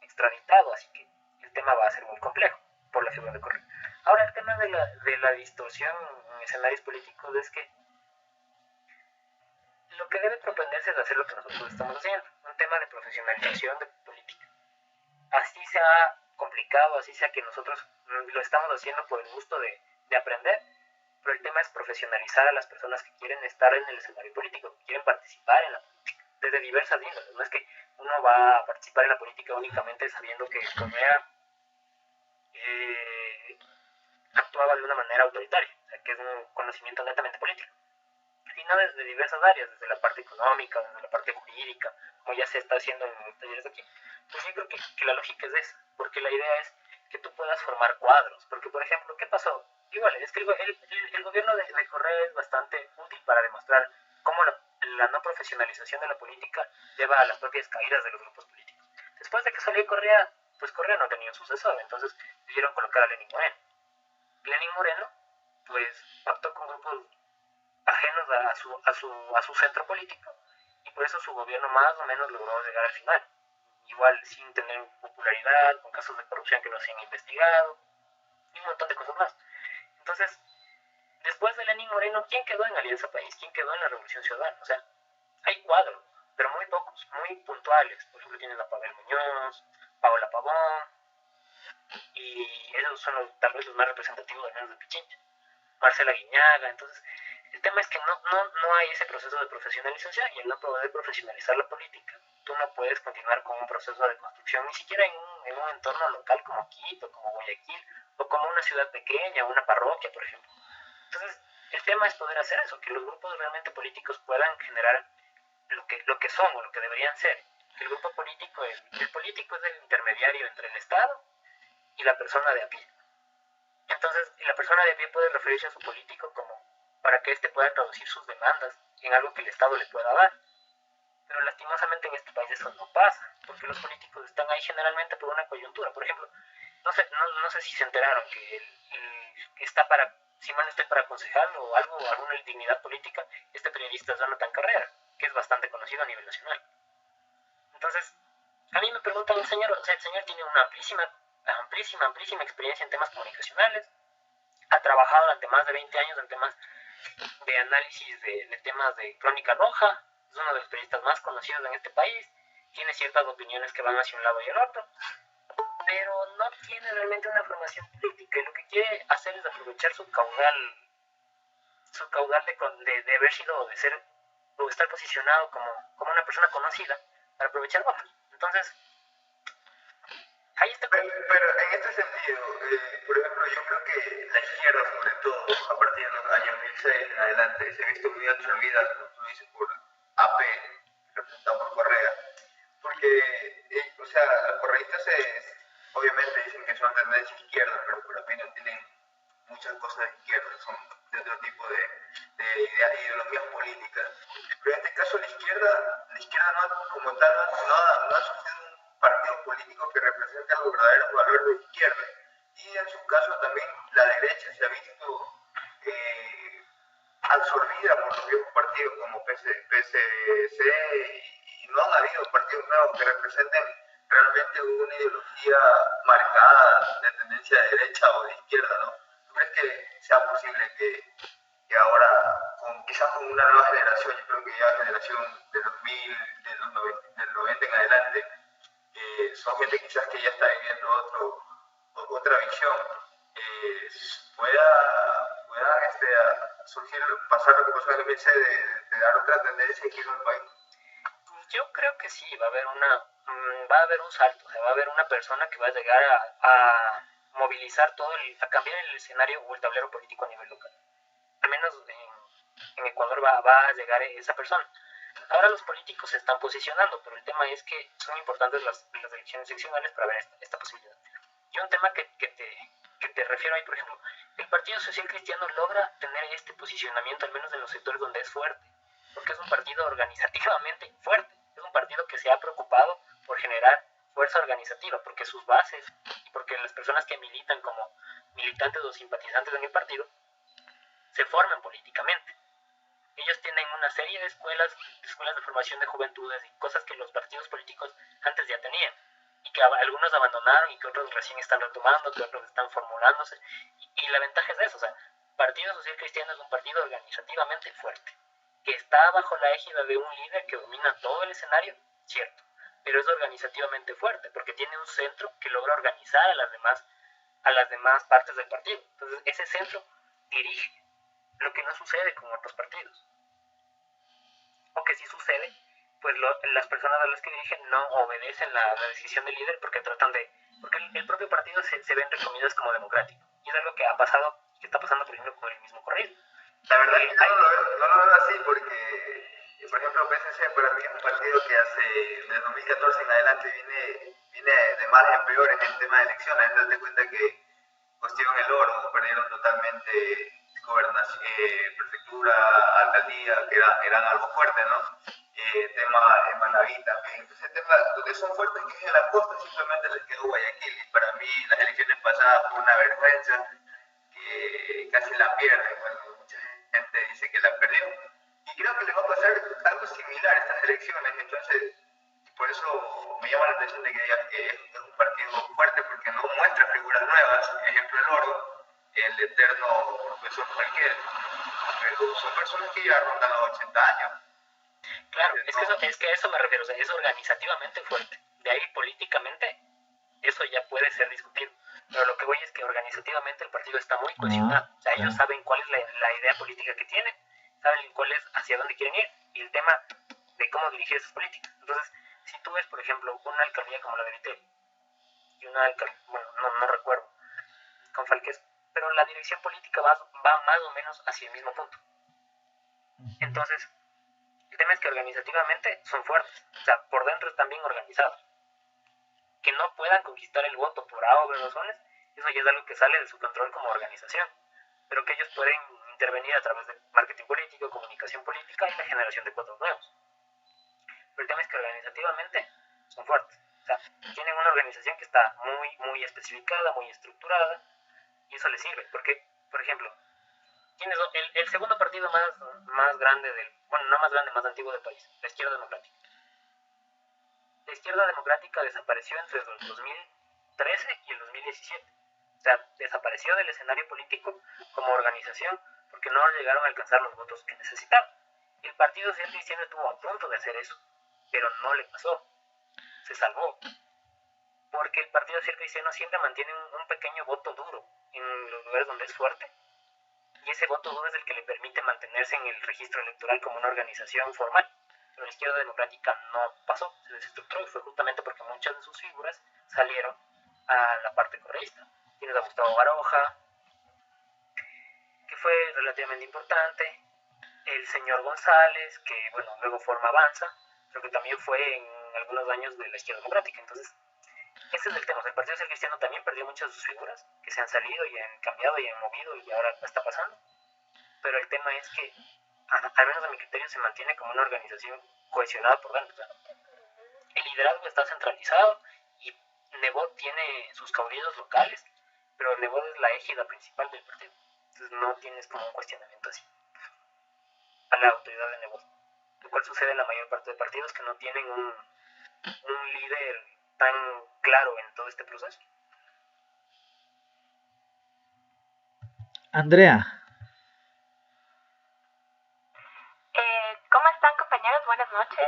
extraditado, así que el tema va a ser muy complejo por la figura de Correa. Ahora, el tema de la distorsión en escenarios políticos es que lo que debe propenderse es hacer lo que nosotros estamos haciendo, un tema de profesionalización de política. Así sea complicado, así sea que nosotros lo estamos haciendo por el gusto de aprender, pero el tema es profesionalizar a las personas que quieren estar en el escenario político, que quieren participar en la política, desde diversas índoles. No es que uno va a participar en la política únicamente sabiendo que Correa actuaba de una manera autoritaria, o sea, que es un conocimiento netamente político, sino desde diversas áreas, desde la parte económica, desde la parte jurídica, como ya se está haciendo en los talleres aquí. Pues yo creo que la lógica es esa, porque la idea es que tú puedas formar cuadros, porque por ejemplo, ¿qué pasó? Igual, es que el gobierno de Correa es bastante útil para demostrar cómo la no profesionalización de la política lleva a las propias caídas de los grupos políticos. Después de que salió Correa, pues Correa no tenía un sucesor, entonces decidieron colocar a Lenín Moreno. Lenín Moreno, pues pactó con grupos ajenos a su centro político, y por eso su gobierno más o menos logró llegar al final, igual sin tener popularidad, con casos de corrupción que no se han investigado y un montón de cosas más. Entonces, después de Lenín Moreno, ¿quién quedó en Alianza País? ¿Quién quedó en la Revolución Ciudadana? O sea, hay cuadros, pero muy pocos, muy puntuales. Por ejemplo, tienes a Pavel Muñoz, Paola Pavón, y esos son tal vez los más representativos, al menos de Pichincha. Marcela Guiñaga. Entonces, el tema es que no hay ese proceso de profesionalización, y al no poder profesionalizar la política, tú no puedes continuar con un proceso de construcción, ni siquiera en un entorno local como Quito, como Guayaquil, o como una ciudad pequeña, una parroquia, por ejemplo. Entonces, el tema es poder hacer eso, que los grupos realmente políticos puedan generar lo que son o lo que deberían ser. El grupo político, el político es el intermediario entre el Estado y la persona de a pie. Entonces, la persona de a pie puede referirse a su político como para que éste pueda traducir sus demandas en algo que el Estado le pueda dar. Pero lastimosamente en este país eso no pasa, porque los políticos están ahí generalmente por una coyuntura. Por ejemplo, no sé si se enteraron que está para, si mal no estoy, para concejal o alguna dignidad política, este periodista es Jonathan Carrera, que es bastante conocido a nivel nacional. Entonces, a mí me preguntan el señor, o sea, el señor tiene una amplísima experiencia en temas comunicacionales, ha trabajado durante más de 20 años en temas de análisis de temas de crónica roja, es uno de los periodistas más conocidos en este país, tiene ciertas opiniones que van hacia un lado y el otro, pero no tiene realmente una formación política, y lo que quiere hacer es aprovechar su caudal de haber sido, de ser, o de estar posicionado como una persona conocida, para aprovechar votos. Entonces, ahí está. Pero en este sentido, por ejemplo, yo creo que la izquierda, sobre todo a partir de los años 2006 en adelante, se ha visto muy absorbida, como tú dices, por AP, representado por Correa, porque, o sea, los correístas obviamente dicen que son tendencia izquierda, pero al final tienen muchas cosas de izquierda, son de otro tipo de ideologías políticas. Pero en este caso la izquierda no, como tal, no ha surgido un partido político que represente los verdaderos valores de izquierda. Y en su caso también la derecha se ha visto absorbida por los viejos partidos como PSC, y no han habido partidos nuevos que representen realmente una ideología marcada de tendencia de derecha o de izquierda, ¿no? ¿Tú crees que sea posible que ahora, quizás con una nueva generación, yo creo que ya la generación de 2000, del 90 en adelante, son gente quizás que ya está viviendo otra visión, pueda surgir, pasar lo que pasó en el 2006 de dar otra tendencia y al país? Yo creo que sí, va a haber un salto, o sea, va a haber una persona que va a llegar a movilizar a cambiar el escenario o el tablero político a nivel local. Al menos en Ecuador va a llegar esa persona. Ahora los políticos se están posicionando, pero el tema es que son importantes las elecciones seccionales para ver esta posibilidad. Y un tema que te refiero ahí, por ejemplo, el Partido Social Cristiano logra tener este posicionamiento, al menos en los sectores donde es fuerte, porque es un partido organizativamente fuerte, es un partido que se ha preocupado por generar fuerza organizativa, porque sus bases y porque las personas que militan como militantes o simpatizantes en el partido se forman políticamente. Ellos tienen una serie de escuelas de formación de juventudes y cosas que los partidos políticos antes ya tenían, y que algunos abandonaron y que otros recién están retomando, que otros están formulándose, y la ventaja es eso, o sea, Partido Social Cristiano es un partido organizativamente fuerte. que está bajo la égida de un líder que domina todo el escenario, cierto, pero es organizativamente fuerte, porque tiene un centro que logra organizar a las demás partes del partido. Entonces, ese centro dirige, lo que no sucede con otros partidos. O que sí sucede, pues las personas a las que dirigen no obedecen la decisión del líder porque porque el propio partido se ve entre comillas como democrático. Y es algo que ha pasado, que está pasando por ejemplo con el mismo correo. La verdad es que yo no lo veo así porque, por ejemplo, PSC para mí es un partido que desde 2014 en adelante viene de mal en peor en el tema de elecciones. Date cuenta que cuestión el oro, perdieron totalmente prefectura, alcaldía, que eran algo fuerte, ¿no? Tema en Manaví también. Entonces, el tema, donde son fuertes que es en la costa, simplemente les quedó Guayaquil. Y para mí las elecciones pasadas fue una vergüenza que casi la pierden. Bueno, mucha gente dice que la perdió. Y creo que le va a pasar algo similar a estas elecciones. Entonces, por eso me llama la atención de que digas que es un partido fuerte porque no muestra figuras nuevas. Ejemplo, el oro, el eterno profesor cualquiera. Pero son personas que ya rondan los 80 años. Claro, es que a eso me refiero, o sea, es organizativamente fuerte. De ahí políticamente, eso ya puede ser discutido. Pero lo que voy es que organizativamente el partido está muy cohesionado. O sea, ellos saben cuál es la idea política que tienen, saben cuál es hacia dónde quieren ir y el tema de cómo dirigir esas políticas. Entonces, si tú ves, por ejemplo, una alcaldía como la de Vitel y una alcaldía, bueno, no recuerdo, con Falques, pero la dirección política va más o menos hacia el mismo punto. Entonces, el tema es que organizativamente son fuertes, o sea, por dentro están bien organizados. Que no puedan conquistar el voto por A o B razones, eso ya es algo que sale de su control como organización, pero que ellos pueden intervenir a través de marketing político, comunicación política y la generación de votos nuevos. Pero el tema es que organizativamente son fuertes, o sea, tienen una organización que está muy especificada, muy estructurada, y eso les sirve, porque, por ejemplo, tienes el segundo partido más grande no más grande, más antiguo del país, la Izquierda Democrática. La Izquierda Democrática desapareció entre el 2013 y el 2017. O sea, desapareció del escenario político como organización porque no llegaron a alcanzar los votos que necesitaban. El Partido Social Cristiano estuvo a punto de hacer eso, pero no le pasó. Se salvó. Porque el Partido Social Cristiano siempre mantiene un pequeño voto duro en los lugares donde es fuerte. Y ese voto duro es el que le permite mantenerse en el registro electoral como una organización formal. Pero la Izquierda Democrática no pasó, se desestructuró y fue justamente porque muchas de sus figuras salieron a la parte correísta. Tienes a Gustavo Baroja, que fue relativamente importante, el señor González, que bueno, luego forma Avanza, pero que también fue en algunos años de la Izquierda Democrática. Entonces, ese es el tema. El Partido Social Cristiano también perdió muchas de sus figuras, que se han salido y han cambiado y han movido y ahora está pasando. Pero el tema es que, al menos a mi criterio, se mantiene como una organización cohesionada por dentro. O sea, el liderazgo está centralizado y Nebot tiene sus caudillos locales, pero Nebot es la égida principal del partido. Entonces no tienes como un cuestionamiento así a la autoridad de Nebot. Lo cual sucede en la mayor parte de partidos que no tienen un líder tan claro en todo este proceso. Andrea. ¿Cómo están, compañeros? Buenas noches.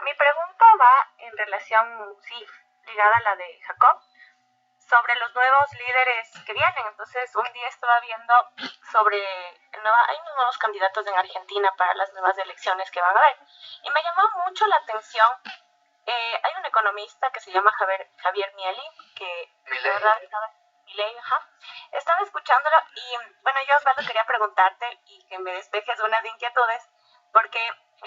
Mi pregunta va en relación, sí, ligada a la de Jacob, sobre los nuevos líderes que vienen. Entonces, un día estaba viendo hay unos nuevos candidatos en Argentina para las nuevas elecciones que van a haber. Y me llamó mucho la atención, hay un economista que se llama Javier Milei, que la verdad estaba escuchándolo y bueno, yo Osvaldo quería preguntarte y que me despejes unas inquietudes, porque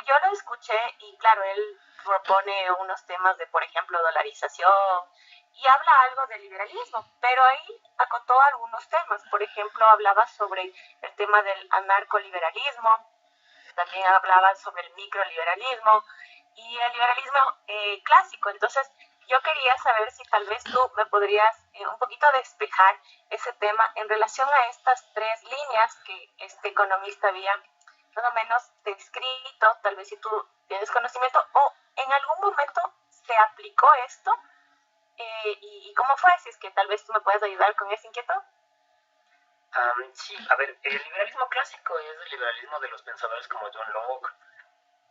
yo lo escuché y claro, él propone unos temas de, por ejemplo, dolarización y habla algo de liberalismo, pero ahí acotó algunos temas. Por ejemplo, hablaba sobre el tema del anarcoliberalismo, también hablaba sobre el microliberalismo y el liberalismo clásico. Entonces, yo quería saber si tal vez tú me podrías un poquito despejar ese tema en relación a estas tres líneas que este economista había más o menos descrito, tal vez si tú tienes conocimiento o en algún momento se aplicó esto y cómo fue, si es que tal vez tú me puedes ayudar con esa inquietud. Sí, a ver, el liberalismo clásico es el liberalismo de los pensadores como John Locke,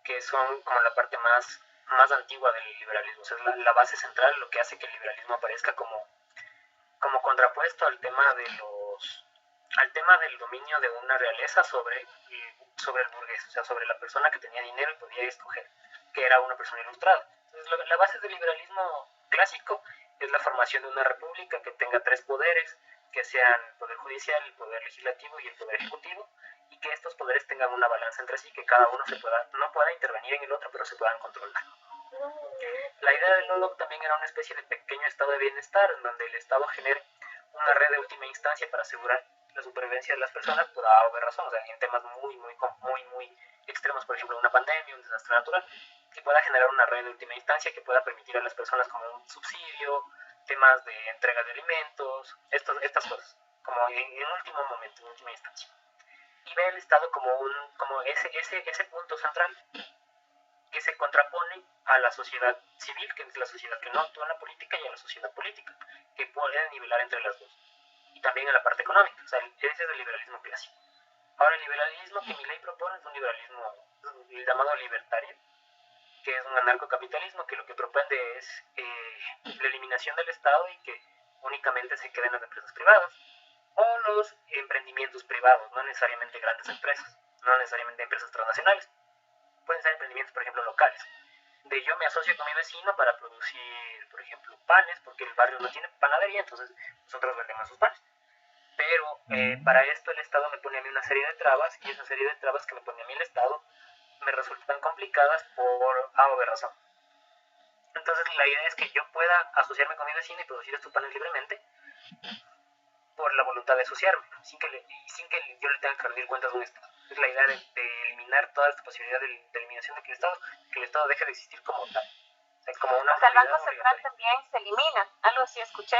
que son como la parte más antigua del liberalismo, o sea, es la base central, lo que hace que el liberalismo aparezca como contrapuesto al tema del dominio de una realeza sobre el burgués, o sea, sobre la persona que tenía dinero y podía escoger, que era una persona ilustrada. Entonces, la base del liberalismo clásico es la formación de una república que tenga tres poderes, que sean el poder judicial, el poder legislativo y el poder ejecutivo, y que estos poderes tengan una balanza entre sí, que cada uno no pueda intervenir en el otro, pero se puedan controlar. La idea de Locke también era una especie de pequeño estado de bienestar, en donde el Estado genere una red de última instancia para asegurar la supervivencia de las personas por A o B razón, o sea, en temas muy extremos, por ejemplo, una pandemia, un desastre natural, que pueda generar una red de última instancia que pueda permitir a las personas como un subsidio, temas de entrega de alimentos, estas cosas, como en último momento, en última instancia. Y ve el Estado como ese punto central que se contrapone a la sociedad civil, que es la sociedad que no actúa en la política, y a la sociedad política, que puede nivelar entre las dos. Y también en la parte económica, o sea, ese es el liberalismo clásico. Ahora, el liberalismo que Milei propone es un liberalismo llamado libertario, que es un anarcocapitalismo que lo que propone es la eliminación del Estado y que únicamente se queden las empresas privadas o los emprendimientos privados, no necesariamente grandes empresas, no necesariamente empresas transnacionales. Pueden ser emprendimientos, por ejemplo, locales. De yo me asocio con mi vecino para producir, por ejemplo, panes, porque el barrio no tiene panadería, entonces nosotros vendemos sus panes. Pero para esto el Estado me pone a mí una serie de trabas, y esa serie de trabas que me pone a mí el Estado me resultan complicadas por A o B razón. Entonces la idea es que yo pueda asociarme con mi vecino y producir estos panes libremente por la voluntad de asociarme, sin que yo le tenga que rendir cuentas a un Estado. Es la idea de eliminar toda esta posibilidad de eliminación de que el Estado deje de existir como tal. O sea, como una el Banco Central también se elimina, algo así escuché.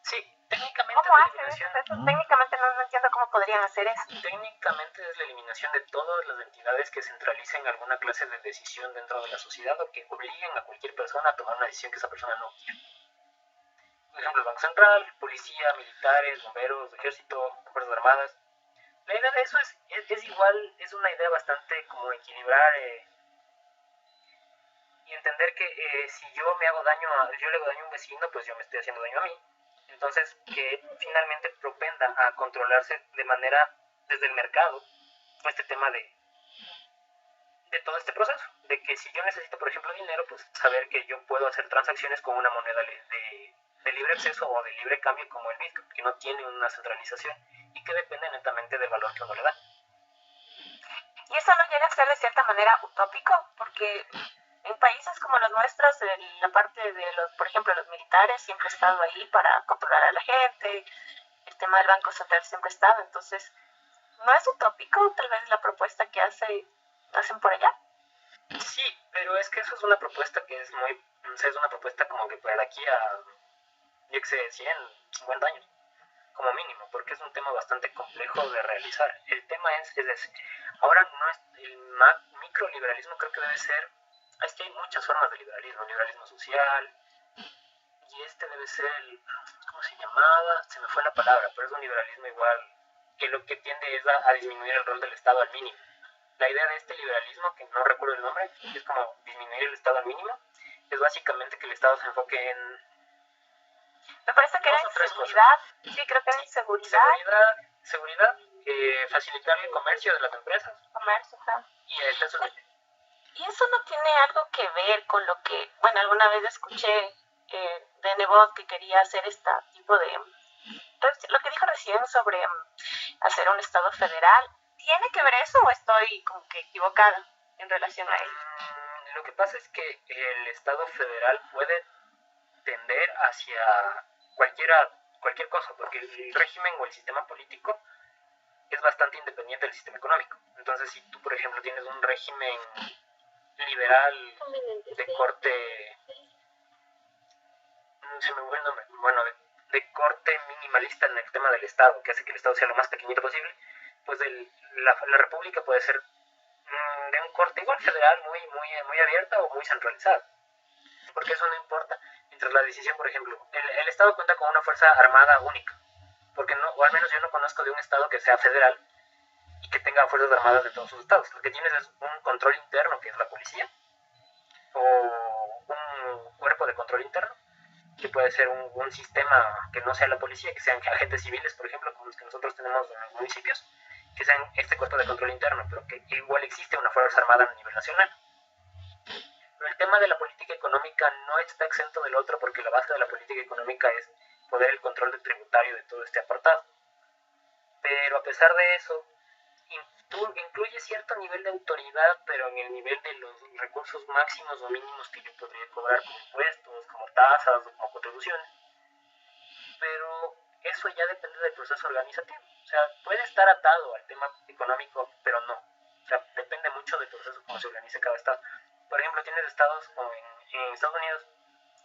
Sí, técnicamente ¿Cómo es la hacen eliminación. eso? Técnicamente no entiendo cómo podrían hacer eso. Técnicamente es la eliminación de todas las entidades que centralicen alguna clase de decisión dentro de la sociedad o que obliguen a cualquier persona a tomar una decisión que esa persona no quiere. Por ejemplo, el Banco Central, policía, militares, bomberos, ejército, fuerzas armadas. La idea de eso es igual, es una idea bastante como equilibrar y entender que si yo le hago daño a un vecino, pues yo me estoy haciendo daño a mí. Entonces, que finalmente propenda a controlarse de manera desde el mercado este tema de todo este proceso, de que si yo necesito, por ejemplo, dinero, pues saber que yo puedo hacer transacciones con una moneda de libre acceso o de libre cambio como el Bitcoin, que no tiene una centralización y que depende netamente del valor que uno le da. Y eso no llega a ser de cierta manera utópico, porque en países como los nuestros, la parte de por ejemplo, los militares siempre ha estado ahí para controlar a la gente, el tema del Banco Central siempre ha estado, entonces, ¿no es utópico tal vez la propuesta que hacen por allá? Sí, pero es que eso es una propuesta que es una propuesta como que para aquí a, yo que sé, 100, 50 años, como mínimo, porque es un tema bastante complejo de realizar. El tema es ahora no es el microliberalismo, creo que debe ser, es que hay muchas formas de liberalismo social, y este debe ser ¿cómo se llamaba? Se me fue la palabra, pero es un liberalismo igual, que lo que tiende es a disminuir el rol del Estado al mínimo. La idea de este liberalismo, que no recuerdo el nombre, es como disminuir el Estado al mínimo, es básicamente que el Estado se enfoque en... Me parece que era inseguridad, sí, creo que era inseguridad. Seguridad, facilitar el comercio de las empresas. Comercio, claro. Y eso no tiene algo que ver con lo que, bueno, alguna vez escuché de Nebot que quería hacer este tipo de... Lo que dijo recién sobre hacer un Estado federal, ¿tiene que ver eso o estoy como que equivocada en relación a ello? Lo que pasa es que el Estado federal puede tender hacia cualquier cosa, porque el régimen o el sistema político es bastante independiente del sistema económico. Entonces, si tú, por ejemplo, tienes un régimen liberal de corte... se me fue el nombre. Bueno, de corte minimalista en el tema del Estado, que hace que el Estado sea lo más pequeñito posible, pues la república puede ser de un corte igual federal, muy abierta o muy centralizada. Porque eso no importa. Mientras la decisión, por ejemplo, el Estado cuenta con una fuerza armada única, porque no, o al menos yo no conozco de un estado que sea federal y que tenga fuerzas armadas de todos sus estados. Lo que tienes es un control interno, que es la policía, o un cuerpo de control interno, que puede ser un sistema que no sea la policía, que sean agentes civiles, por ejemplo, como los que nosotros tenemos en los municipios, que sean este cuerpo de control interno, pero que igual existe una fuerza armada a nivel nacional. Pero el tema de la política económica no está exento del otro, porque la base de la política económica es poder el control de tributario de todo este apartado. Pero a pesar de eso, incluye cierto nivel de autoridad, pero en el nivel de los recursos máximos o mínimos que yo podría cobrar como impuestos, como tasas o como contribuciones. Pero eso ya depende del proceso organizativo. O sea, puede estar atado al tema económico, pero no. O sea, depende mucho del proceso, cómo se organice cada estado. Por ejemplo, tienes estados como en Estados Unidos,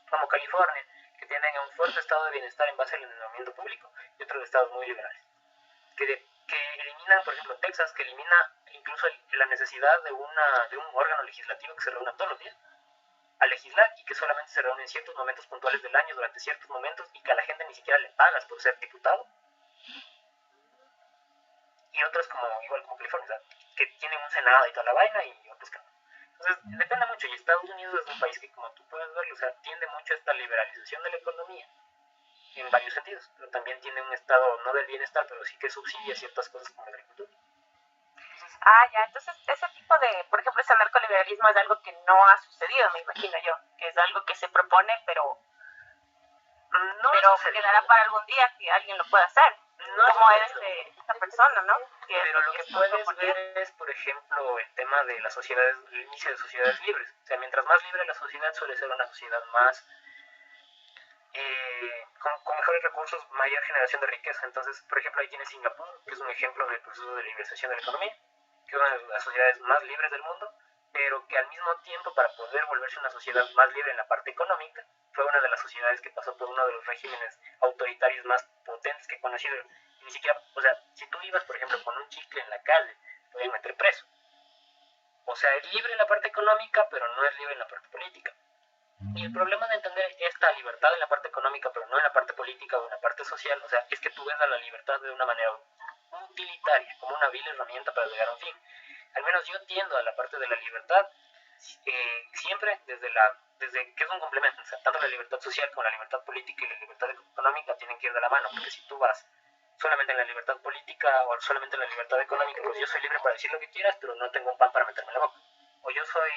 como California, que tienen un fuerte estado de bienestar en base al ordenamiento público, y otros estados muy liberales, que eliminan, por ejemplo, Texas, que elimina incluso la necesidad de un órgano legislativo que se reúna todos los días a legislar, y que solamente se reúne en ciertos momentos puntuales del año, durante ciertos momentos, y que a la gente ni siquiera le pagas por ser diputado. Y otros igual como California, o sea, que tienen un senado y toda la vaina, y otros que no. Entonces, depende mucho, y Estados Unidos es un país que, como tú puedes ver, o sea, tiende mucho a esta liberalización de la economía, en varios sentidos, pero también tiene un estado, no del bienestar, pero sí que subsidia ciertas cosas como la agricultura. Ah, ya, entonces ese tipo de, por ejemplo, ese narcoliberalismo es algo que no ha sucedido, me imagino yo, que es algo que se propone, pero quedará para algún día que alguien lo pueda hacer, no como es esta persona, ¿no? Pero lo que puedes ver es, por ejemplo, el tema de las sociedades, el inicio de sociedades libres. O sea, mientras más libre la sociedad, suele ser una sociedad más con mejores recursos, mayor generación de riqueza. Entonces, por ejemplo, ahí tienes Singapur, que es un ejemplo del proceso de liberalización de la economía, que es una de las sociedades más libres del mundo, pero que al mismo tiempo, para poder volverse una sociedad más libre en la parte económica, fue una de las sociedades que pasó por uno de los regímenes autoritarios más potentes que he conocido. Y ni siquiera, o sea, si tú ibas, por ejemplo, con un chicle en la calle, te podían meter preso. O sea, es libre en la parte económica, pero no es libre en la parte política. Y el problema de entender esta libertad en la parte económica, pero no en la parte política o en la parte social, o sea, es que tú ves a la libertad de una manera utilitaria, como una vil herramienta para llegar a un fin. Al menos yo tiendo a la parte de la libertad siempre desde que es un complemento. O sea, tanto la libertad social como la libertad política y la libertad económica tienen que ir de la mano, porque si tú vas solamente en la libertad política o solamente en la libertad económica, pues yo soy libre para decir lo que quieras, pero no tengo un pan para meterme en la boca. O yo soy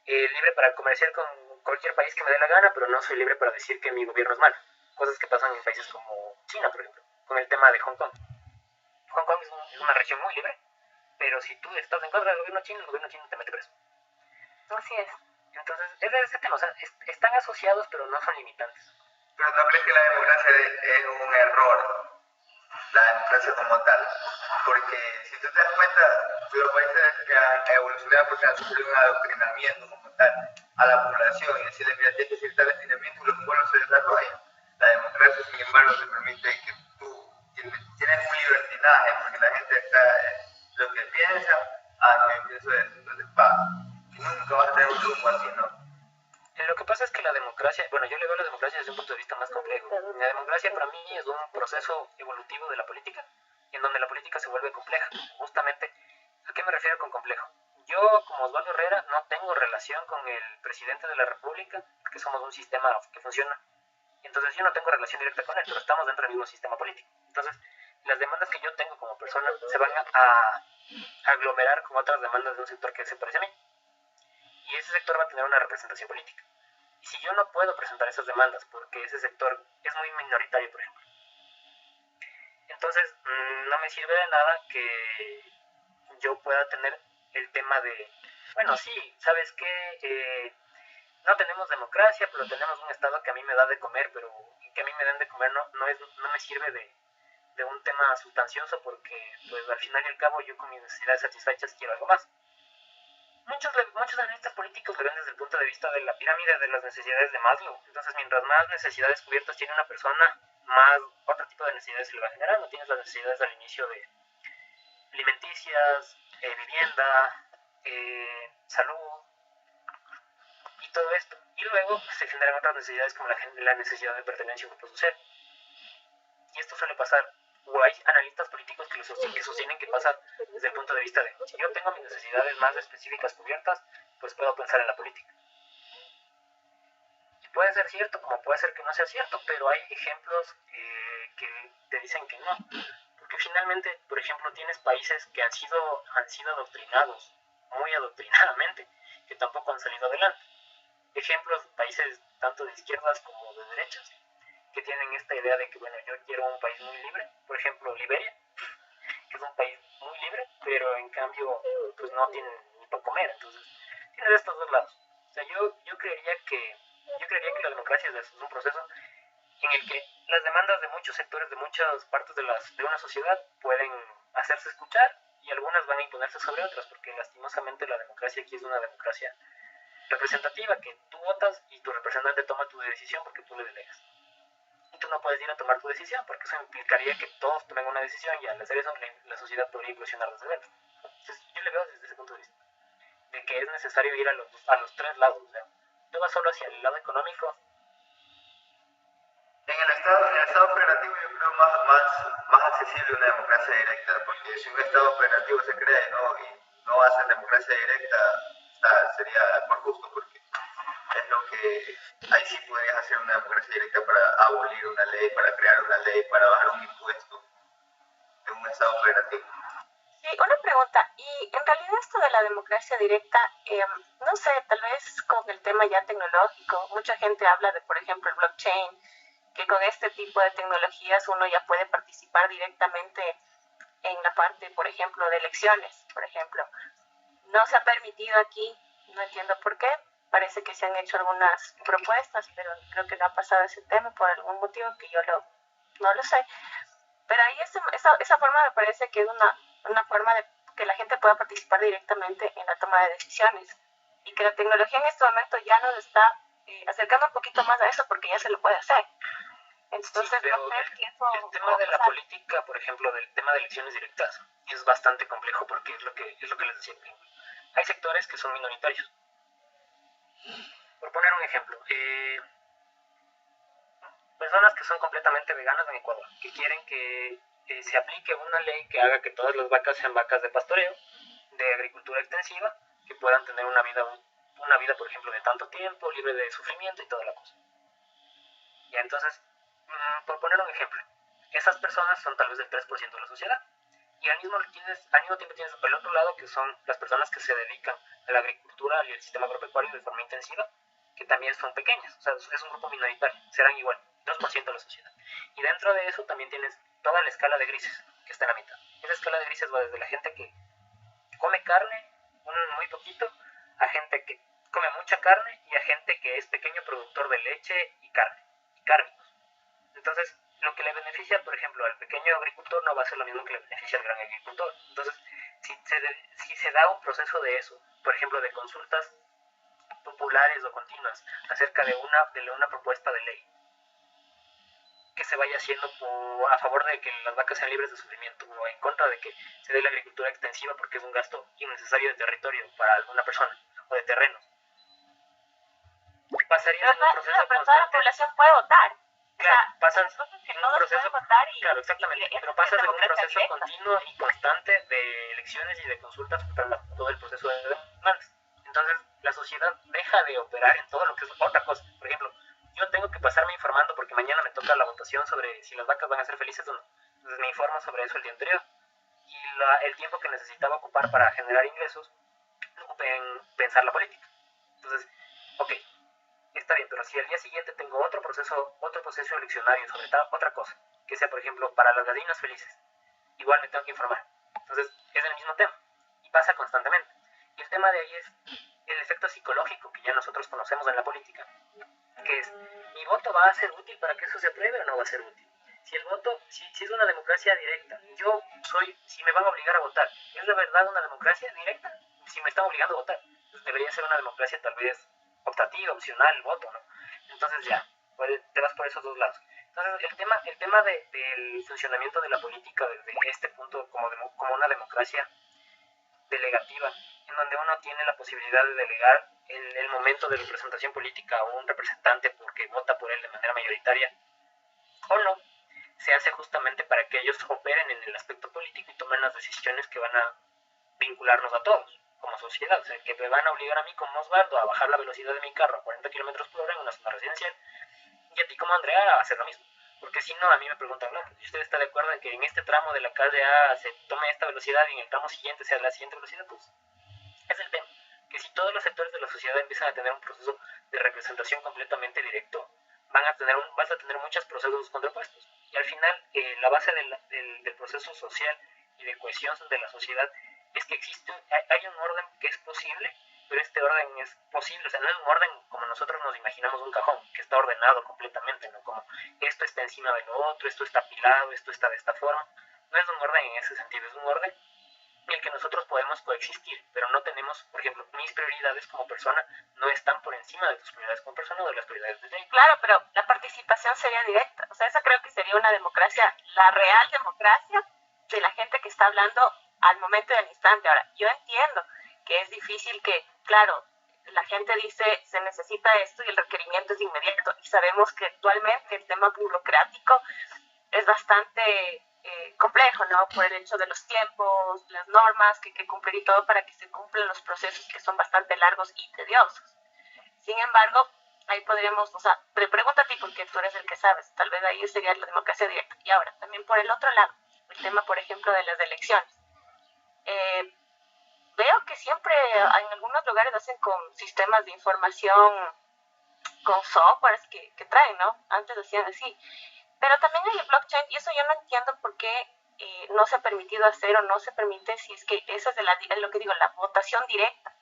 libre para comerciar con cualquier país que me dé la gana, pero no soy libre para decir que mi gobierno es malo. Cosas que pasan en países como China, por ejemplo, con el tema de Hong Kong. Hong Kong es una región muy libre, pero si tú estás en contra del gobierno chino, el gobierno chino te mete preso. Así es. Entonces, es de ese tema, o sea, están asociados, pero no son limitantes. Pero ¿no crees que la democracia es un error? La democracia como tal. Porque si tú te das cuenta, los países que han evolucionado porque han sufrido un adoctrinamiento como tal a la población y decirle, mira, tienes que seguir tal lineamiento y los pueblos se desarrollan. La democracia, sin embargo, te permite que tú tienes un libertinaje porque la gente está lo que piensa, yo pienso eso, entonces nunca vas a tener un rumbo así, ¿no? Lo que pasa es que la democracia, bueno, yo le veo a la democracia desde un punto de vista más complejo. La democracia para mí es un proceso evolutivo de la política, en donde la política se vuelve compleja. Justamente, ¿a qué me refiero con complejo? Yo, como Osvaldo Herrera, no tengo relación con el presidente de la República, porque somos un sistema que funciona. Entonces yo no tengo relación directa con él, pero estamos dentro del mismo sistema político. Entonces, las demandas que yo tengo como persona se van a aglomerar con otras demandas de un sector que se parece a mí. Y ese sector va a tener una representación política. Y si yo no puedo presentar esas demandas porque ese sector es muy minoritario, por ejemplo, entonces no me sirve de nada que yo pueda tener el tema de, bueno, sí, ¿sabes qué? No tenemos democracia, pero tenemos un Estado que a mí me da de comer, pero que a mí me den de comer no me sirve de un tema sustancioso, porque pues al final y al cabo yo con mis necesidades satisfechas quiero algo más. Muchos analistas políticos lo ven desde el punto de vista de la pirámide de las necesidades de Maslow. Entonces, mientras más necesidades cubiertas tiene una persona, más otro tipo de necesidades se le va generando. Tienes las necesidades al inicio de alimenticias, vivienda, salud y todo esto. Y luego se generan otras necesidades como la necesidad de pertenencia a un grupo social. y esto suele pasar, o hay analistas políticos que sostienen que pasa desde el punto de vista de, si yo tengo mis necesidades más específicas cubiertas, pues puedo pensar en la política. Y puede ser cierto, como puede ser que no sea cierto, pero hay ejemplos que te dicen que no. Porque finalmente, por ejemplo, tienes países que han sido adoctrinados, muy adoctrinadamente, que tampoco han salido adelante. Ejemplos, países tanto de izquierdas como de derechas, que tienen esta idea de que, bueno, yo quiero un país muy libre. Por ejemplo, Liberia, que es un país muy libre, pero en cambio, pues no tienen ni para comer. Entonces, tienes estos dos lados. O sea, yo creería que la democracia es un proceso en el que las demandas de muchos sectores, de muchas partes de una sociedad pueden hacerse escuchar y algunas van a imponerse sobre otras, porque lastimosamente la democracia aquí es una democracia representativa, que tú votas y tu representante toma tu decisión porque tú le delegas. Y tú no puedes ir a tomar tu decisión, porque eso implicaría que todos tomen una decisión y al hacer eso la sociedad podría implosionar desde dentro. Entonces yo le veo desde ese punto de vista, de que es necesario ir a los tres lados. O sea, tú vas solo hacia el lado económico. En el estado federativo yo creo más accesible una democracia directa, porque si un estado federativo se crea y no hace democracia directa, sería por justo, porque es lo que ahí sí podrías hacer una democracia directa para abolir una ley, para crear una ley, para bajar un impuesto en un estado federativo. Sí, una pregunta, y en realidad esto de la democracia directa, no sé, tal vez con el tema ya tecnológico, mucha gente habla de, por ejemplo, el blockchain, que con este tipo de tecnologías uno ya puede participar directamente en la parte, por ejemplo, de elecciones, por ejemplo. No se ha permitido aquí, no entiendo por qué, parece que se han hecho algunas propuestas, pero creo que no ha pasado ese tema por algún motivo que yo no lo sé. Pero ahí esa forma me parece que es una forma de que la gente pueda participar directamente en la toma de decisiones y que la tecnología en este momento ya nos está acercando un poquito más a eso porque ya se lo puede hacer. Entonces, Sí, pero no sé si eso el tema de la política, por ejemplo, del tema de elecciones directas, es bastante complejo porque es lo que les decía. Hay sectores que son minoritarios. Por poner un ejemplo, personas que son completamente veganas en Ecuador, que quieren que se aplique una ley que haga que todas las vacas sean vacas de pastoreo, de agricultura extensiva, que puedan tener una vida, por ejemplo, de tanto tiempo, libre de sufrimiento y toda la cosa. Y entonces, por poner un ejemplo, esas personas son tal vez el 3% de la sociedad. Y al mismo tiempo tienes el otro lado, que son las personas que se dedican a la agricultura y al sistema agropecuario de forma intensiva, que también son pequeñas. O sea, es un grupo minoritario, serán igual, 2% de la sociedad. Y dentro de eso también tienes toda la escala de grises, que está en la mitad. Esa escala de grises va desde la gente que come carne, muy poquito, a gente que come mucha carne y a gente que es pequeño productor de leche y carne, y cárnicos. Entonces, lo que le beneficia, por ejemplo, al pequeño agricultor no va a ser lo mismo que le beneficia al gran agricultor. Entonces, si se da un proceso de eso, por ejemplo, de consultas populares o continuas acerca de una propuesta de ley que se vaya haciendo a favor de que las vacas sean libres de sufrimiento o en contra de que se dé la agricultura extensiva porque es un gasto innecesario de territorio para alguna persona o de terrenos, pasaría en un proceso pero toda la población puede votar. Claro, pasas que en un todos proceso, pueden votar claro, exactamente, pero pasas en un proceso continuo y constante de elecciones y de consultas para todo el proceso de demandas. Entonces, la sociedad deja de operar en todo lo que es otra cosa. Por ejemplo, yo tengo que pasarme informando porque mañana me toca la votación sobre si las vacas van a ser felices o no. Entonces me informo sobre eso el día anterior. Y el tiempo que necesitaba ocupar para generar ingresos, lo ocupé en pensar la política. Entonces, ok, está bien, pero si al día siguiente tengo otro proceso eleccionario sobre otra cosa, que sea, por ejemplo, para las gallinas felices, igual me tengo que informar. Entonces, es el mismo tema y pasa constantemente. Y el tema de ahí es el efecto psicológico que ya nosotros conocemos en la política, que es, ¿mi voto va a ser útil para que eso se apruebe o no va a ser útil? Si el voto, si es una democracia directa, si me van a obligar a votar, ¿es de verdad una democracia directa? Si me están obligando a votar, pues debería ser una democracia tal vez optativa, opcional, el voto, ¿no? Entonces ya, te vas por esos dos lados. Entonces el tema del funcionamiento de la política desde este punto como una democracia delegativa, en donde uno tiene la posibilidad de delegar en el momento de representación política a un representante porque vota por él de manera mayoritaria, o no, se hace justamente para que ellos operen en el aspecto político y tomen las decisiones que van a vincularnos a todos como sociedad. O sea, que me van a obligar a mí como Osvaldo a bajar la velocidad de mi carro a 40 kilómetros por hora en una zona residencial, y a ti como Andrea a hacer lo mismo. Porque si no, a mí me preguntan, no, ¿y usted está de acuerdo en que en este tramo de la calle A se tome esta velocidad y en el tramo siguiente sea la siguiente velocidad? Pues es el tema. Que si todos los sectores de la sociedad empiezan a tener un proceso de representación completamente directo, vas a tener muchos procesos contrapuestos. Y al final, la base del proceso social y de cohesión de la sociedad es que hay un orden que es posible, pero este orden es posible, o sea, no es un orden como nosotros nos imaginamos un cajón, que está ordenado completamente, ¿no? Como esto está encima de lo otro, esto está apilado, esto está de esta forma. No es un orden en ese sentido, es un orden en el que nosotros podemos coexistir, pero no tenemos, por ejemplo, mis prioridades como persona no están por encima de tus prioridades como persona o de las prioridades de ley. Claro, pero la participación sería directa. O sea, esa creo que sería una democracia, la real democracia de la gente que está hablando al momento del instante. Ahora, yo entiendo que es difícil que, claro, la gente dice se necesita esto y el requerimiento es inmediato. Y sabemos que actualmente el tema burocrático es bastante complejo, ¿no? Por el hecho de los tiempos, las normas que hay que cumplir y todo para que se cumplan los procesos que son bastante largos y tediosos. Sin embargo, ahí podríamos, o sea, te pregunto a ti porque tú eres el que sabes, tal vez ahí sería la democracia directa. Y ahora, también por el otro lado, el tema, por ejemplo, de las elecciones. Veo que siempre en algunos lugares hacen con sistemas de información, con softwares que traen, ¿no? Antes hacían así. Pero también hay el blockchain, y eso yo no entiendo por qué no se ha permitido hacer o no se permite, si es que esa es lo que digo, la votación directa.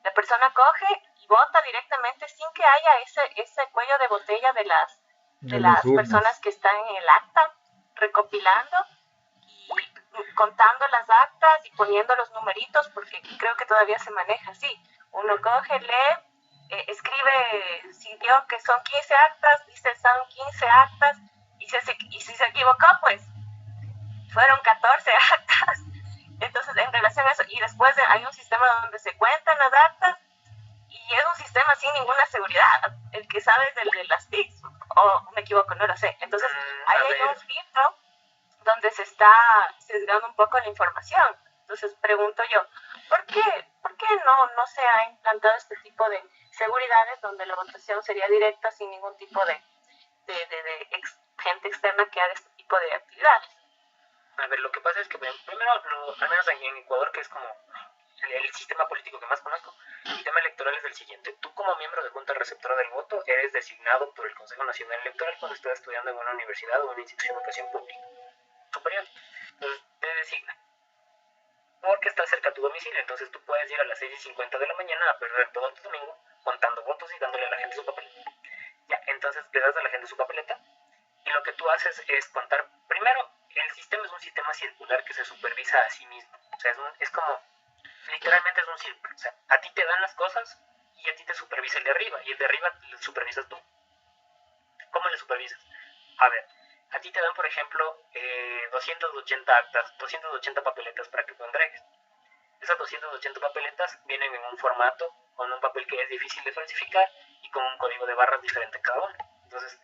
La persona coge y vota directamente sin que haya ese cuello de botella de las personas que están en el acta, recopilando y contando las actas y poniendo los numeritos, porque creo que todavía se maneja así. Uno coge, lee, escribe, si vio que son 15 actas, dice son 15 actas, y si se equivocó, pues fueron 14 actas. Entonces, en relación a eso, y después hay un sistema donde se cuentan las actas, y es un sistema sin ninguna seguridad. El que sabe es el de las TICs, o me equivoco, no lo sé. Entonces, ahí hay un filtro donde se está sesgando un poco la información. Entonces, pregunto yo, ¿por qué no se ha implantado este tipo de seguridades donde la votación sería directa sin ningún tipo de gente externa que haga este tipo de actividades? A ver, lo que pasa es que primero, al menos en Ecuador, que es como el sistema político que más conozco, el tema electoral es el siguiente. Tú como miembro de Junta Receptora del Voto eres designado por el Consejo Nacional Electoral cuando estás estudiando en una universidad o una institución de educación pública superior. Entonces te designa porque está cerca a tu domicilio, entonces tú puedes ir a las 6:50 de la mañana a perder todo el domingo contando votos y dándole a la gente su papeleta. Ya, entonces le das a la gente su papeleta y lo que tú haces es contar. Primero, el sistema es un sistema circular que se supervisa a sí mismo. O sea, es como, literalmente es un círculo. O sea, a ti te dan las cosas y a ti te supervisa el de arriba, y el de arriba le supervisas tú. ¿Cómo le supervisas? A ver, a ti te dan, por ejemplo, 280 actas, 280 papeletas para que tú entregues. Esas 280 papeletas vienen en un formato, con un papel que es difícil de falsificar y con un código de barras diferente cada una. Entonces,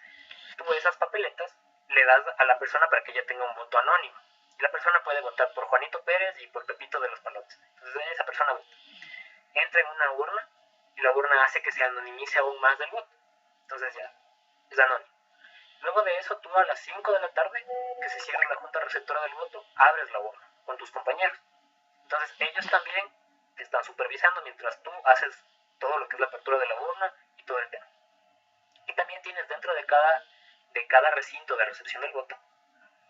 tú esas papeletas le das a la persona para que ella tenga un voto anónimo. Y la persona puede votar por Juanito Pérez y por Pepito de los Palotes. Entonces, esa persona vota. Entra en una urna y la urna hace que se anonimice aún más del voto. Entonces ya, es anónimo. Luego de eso, tú a las 5 de la tarde, que se cierra la junta receptora del voto, abres la urna con tus compañeros. Entonces ellos también te están supervisando mientras tú haces todo lo que es la apertura de la urna y todo el tema. Y también tienes dentro de cada recinto de recepción del voto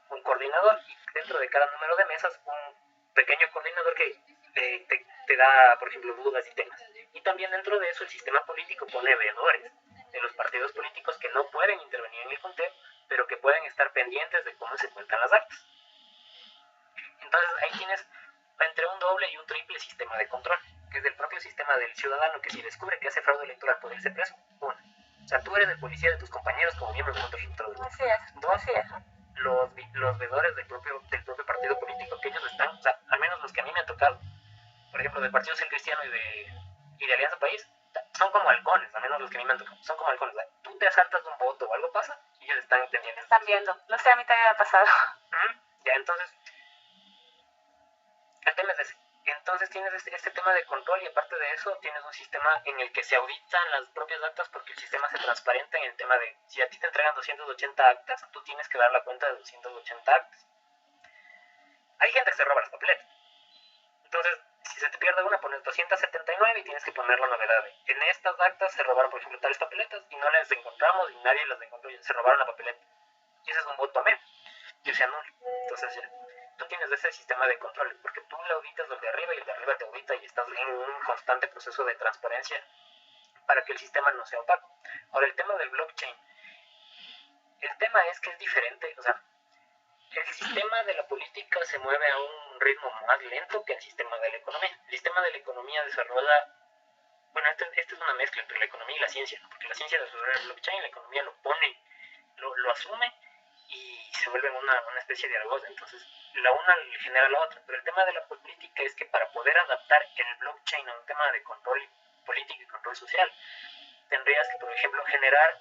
un coordinador, y dentro de cada número de mesas un pequeño coordinador que te da, por ejemplo, dudas y temas. Y también dentro de eso el sistema político pone veedores de los partidos políticos que no pueden intervenir en el conteo, pero que pueden estar pendientes de cómo se cuentan las actas. Entonces ahí tienes entre un doble y un triple sistema de control, que es del propio sistema del ciudadano, que si descubre que hace fraude electoral puede irse preso. Uno, o sea, tú eres el policía de tus compañeros como miembros de un registro de voto. Así es. Dos, Así es. los veedores del propio partido político, que ellos están, o sea, al menos los que a mí me han tocado, por ejemplo, del Partido Social Cristiano y de Alianza País, son como halcones, al menos los que a mí me han tocado, son como halcones. ¿Verdad? Tú te asaltas de un voto o algo pasa y ellos están pendientes. Están viendo. No sé, a mí también me ha pasado. Ya, entonces, el tema es ese. Entonces tienes este tema de control y aparte de eso tienes un sistema en el que se auditan las propias actas porque el sistema se transparenta en el tema de si a ti te entregan 280 actas, tú tienes que dar la cuenta de 280 actas. Hay gente que se roba las papeletas. Entonces, si se te pierde una, pones 279 y tienes que poner la novedad. En estas actas se robaron, por ejemplo, tales papeletas y no las encontramos y nadie las encontró y se robaron la papeleta. Y ese es un voto a menos. Y se anula. Entonces, ya, tú tienes ese sistema de control porque tú le auditas al de arriba y el de arriba te audita y estás en un constante proceso de transparencia para que el sistema no sea opaco. Ahora, el tema del blockchain. El tema es que es diferente, o sea, el sistema de la política se mueve a un ritmo más lento que el sistema de la economía. El sistema de la economía desarrolla, bueno, esta es una mezcla entre la economía y la ciencia, ¿no? Porque la ciencia desarrolla el blockchain, la economía lo pone, lo asume y se vuelve una especie de argolla. Entonces, la una genera la otra. Pero el tema de la política es que para poder adaptar el blockchain a un tema de control político y control social, tendrías que, por ejemplo, generar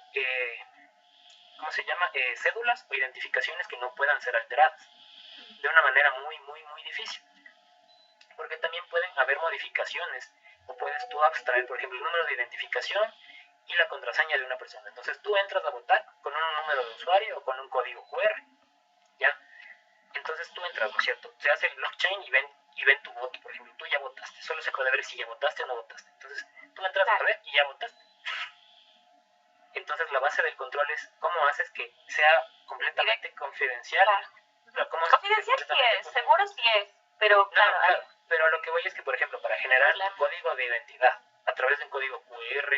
¿cómo se llama? Cédulas o identificaciones que no puedan ser alteradas de una manera muy difícil, porque también pueden haber modificaciones o puedes tú abstraer, por ejemplo, el número de identificación y la contraseña de una persona. Entonces tú entras a votar con un número de usuario o con un código QR, ¿ya? Entonces tú entras, ¿no es cierto? Se hace el blockchain y ven tu voto, por ejemplo, tú ya votaste, solo se puede ver si ya votaste o no votaste. Entonces tú entras a ver y ya votaste. Entonces la base del control es cómo haces que sea completamente confidencial. Claro. Confidencial sí es, seguro sí es, pero claro. Claro, pero a lo que voy es que, por ejemplo, para generar tu código de identidad a través de un código QR,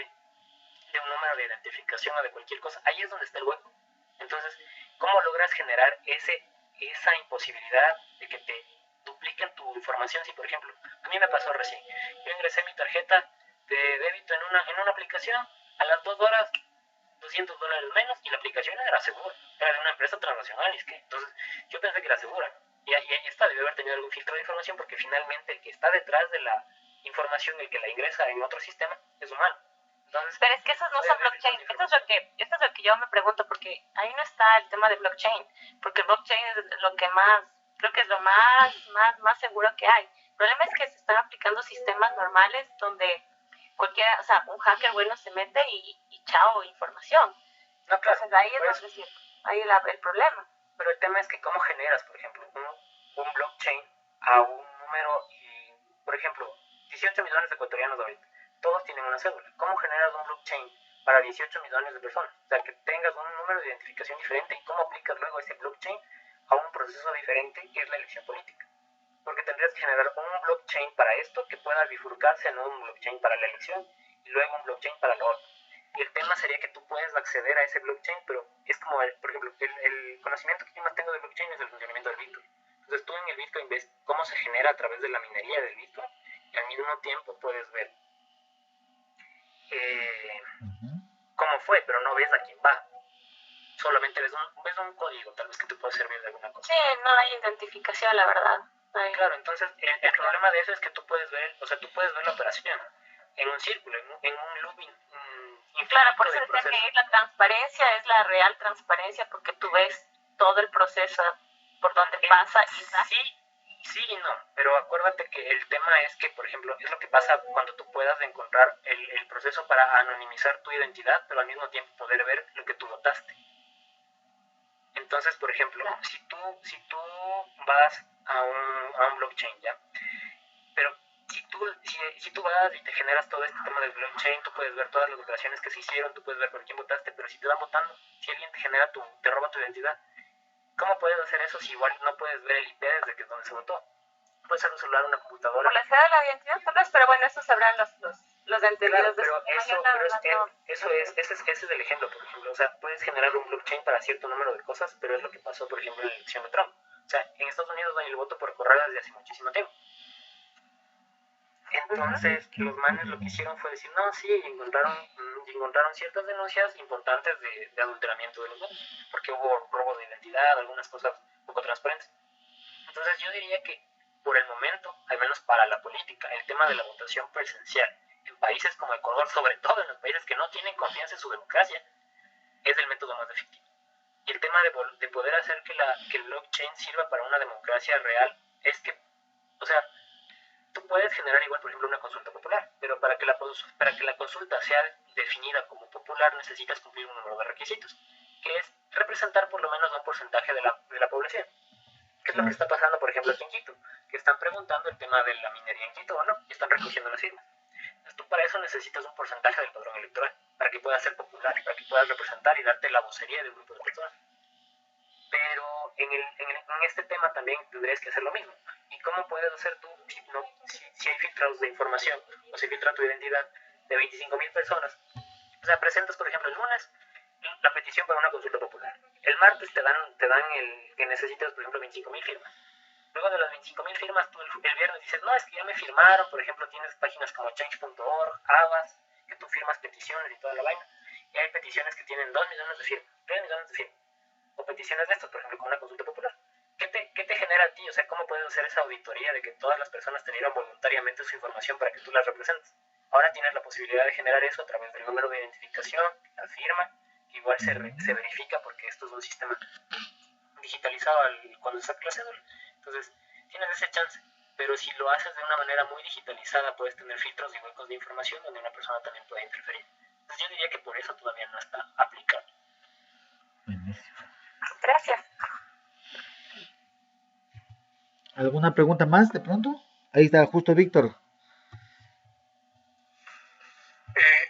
de un número de identificación o de cualquier cosa, ahí es donde está el hueco. Entonces, ¿cómo logras generar esa imposibilidad de que te dupliquen tu información? Si, por ejemplo, a mí me pasó recién, yo ingresé mi tarjeta de débito en una aplicación, a las 2 horas $200 menos y la aplicación era segura, era de una empresa transnacional, entonces yo pensé que era segura y ahí está, debe haber tenido algún filtro de información porque finalmente el que está detrás de la información, el que la ingresa en otro sistema, es humano. Entonces, pero es que esos no son blockchain, esto es lo que yo me pregunto, porque ahí no está el tema de blockchain, porque el blockchain es lo que más, creo que es lo más seguro que hay. El problema es que se están aplicando sistemas normales donde cualquiera, o sea, un hacker bueno se mete y chao, información. No, claro. Entonces ahí es donde ahí el problema. Pero el tema es que cómo generas, por ejemplo, un blockchain a un número y, por ejemplo, 18 millones de ecuatorianos ahorita, todos tienen una cédula. ¿Cómo generas un blockchain para 18 millones de personas? O sea, que tengas un número de identificación diferente y cómo aplicas luego ese blockchain a un proceso diferente que es la elección política. Porque tendrías que generar un blockchain para esto que pueda bifurcarse en un blockchain para la elección y luego un blockchain para lo otro. Y el tema sería que tú puedes acceder a ese blockchain, pero es como, por ejemplo, el conocimiento que yo más tengo de blockchain es el funcionamiento del Bitcoin. Entonces tú en el Bitcoin ves cómo se genera a través de la minería del Bitcoin y al mismo tiempo puedes ver cómo fue, pero no ves a quién va. Solamente ves un código, tal vez que te puede servir de alguna cosa. Sí, no hay identificación, la verdad. Claro, entonces el problema de eso es que tú puedes ver, la operación en un círculo, en un looping. Claro, por eso decía que la transparencia es la real transparencia, porque tú ves todo el proceso por donde pasa y sí y no, pero acuérdate que el tema es que, por ejemplo, es lo que pasa cuando tú puedas encontrar el proceso para anonimizar tu identidad, pero al mismo tiempo poder ver lo que tú votaste. Entonces, por ejemplo, si tú vas a un blockchain, ¿ya? Pero si tú vas y te generas todo este tema del blockchain, tú puedes ver todas las operaciones que se hicieron, tú puedes ver por quién votaste, pero si te van votando, si alguien te roba tu identidad, ¿cómo puedes hacer eso si igual no puedes ver el IP desde que es donde se votó? Puede ser un celular, una computadora. Por la cédula de la identidad, tal vez, pero bueno, eso sabrán los entendidos. Claro, pero ese es el ejemplo, por ejemplo. O sea, puedes generar un blockchain para cierto número de cosas, pero es lo que pasó, por ejemplo, en la elección de Trump. O sea, en Estados Unidos hay el voto por correo desde hace muchísimo tiempo. Entonces, los manes lo que hicieron fue decir, no, sí, encontraron ciertas denuncias importantes de adulteramiento de los votos, porque hubo robo de identidad, algunas cosas poco transparentes. Entonces, yo diría que, por el momento, al menos para la política, el tema de la votación presencial en países como Ecuador, sobre todo en los países que no tienen confianza en su democracia, es el método más efectivo. Y el tema de poder hacer que el blockchain sirva para una democracia real es que, o sea, tú puedes generar igual, por ejemplo, una consulta popular, pero para que la consulta sea definida como popular necesitas cumplir un número de requisitos, que es representar por lo menos un porcentaje de la población. ¿Qué es lo que está pasando, por ejemplo, aquí en Quito? Que están preguntando el tema de la minería en Quito o no, y están recogiendo las firmas. Entonces tú para eso necesitas un porcentaje del padrón electoral, para que pueda ser popular, para que puedas representar y darte la vocería de un grupo de personas. Pero en este tema también tendrías que hacer lo mismo. ¿Y cómo puedes hacer tú si hay filtros de información o si filtra tu identidad de 25.000 personas? O sea, presentas, por ejemplo, el lunes la petición para una consulta popular. El martes te dan el que necesitas, por ejemplo, 25.000 firmas. Luego de las 25.000 firmas, tú el viernes dices, no, es que ya me firmaron, por ejemplo, tienes páginas como change.org, Abbas, que tú firmas peticiones y toda la vaina. Y hay peticiones que tienen 2 millones de firmas, 3 millones de firmas. O peticiones de estas, por ejemplo, como una consulta popular. ¿Qué te genera a ti? O sea, ¿cómo puedes hacer esa auditoría de que todas las personas te dieron voluntariamente su información para que tú las representes? Ahora tienes la posibilidad de generar eso a través del número de identificación, la firma, que igual se verifica porque esto es un sistema digitalizado cuando se saca la cédula. Entonces, tienes ese chance. Pero si lo haces de una manera muy digitalizada, puedes tener filtros y huecos de información donde una persona también puede interferir. Entonces, yo diría que por eso todavía no está aplicado. Gracias. ¿Alguna pregunta más de pronto? Ahí está justo Víctor.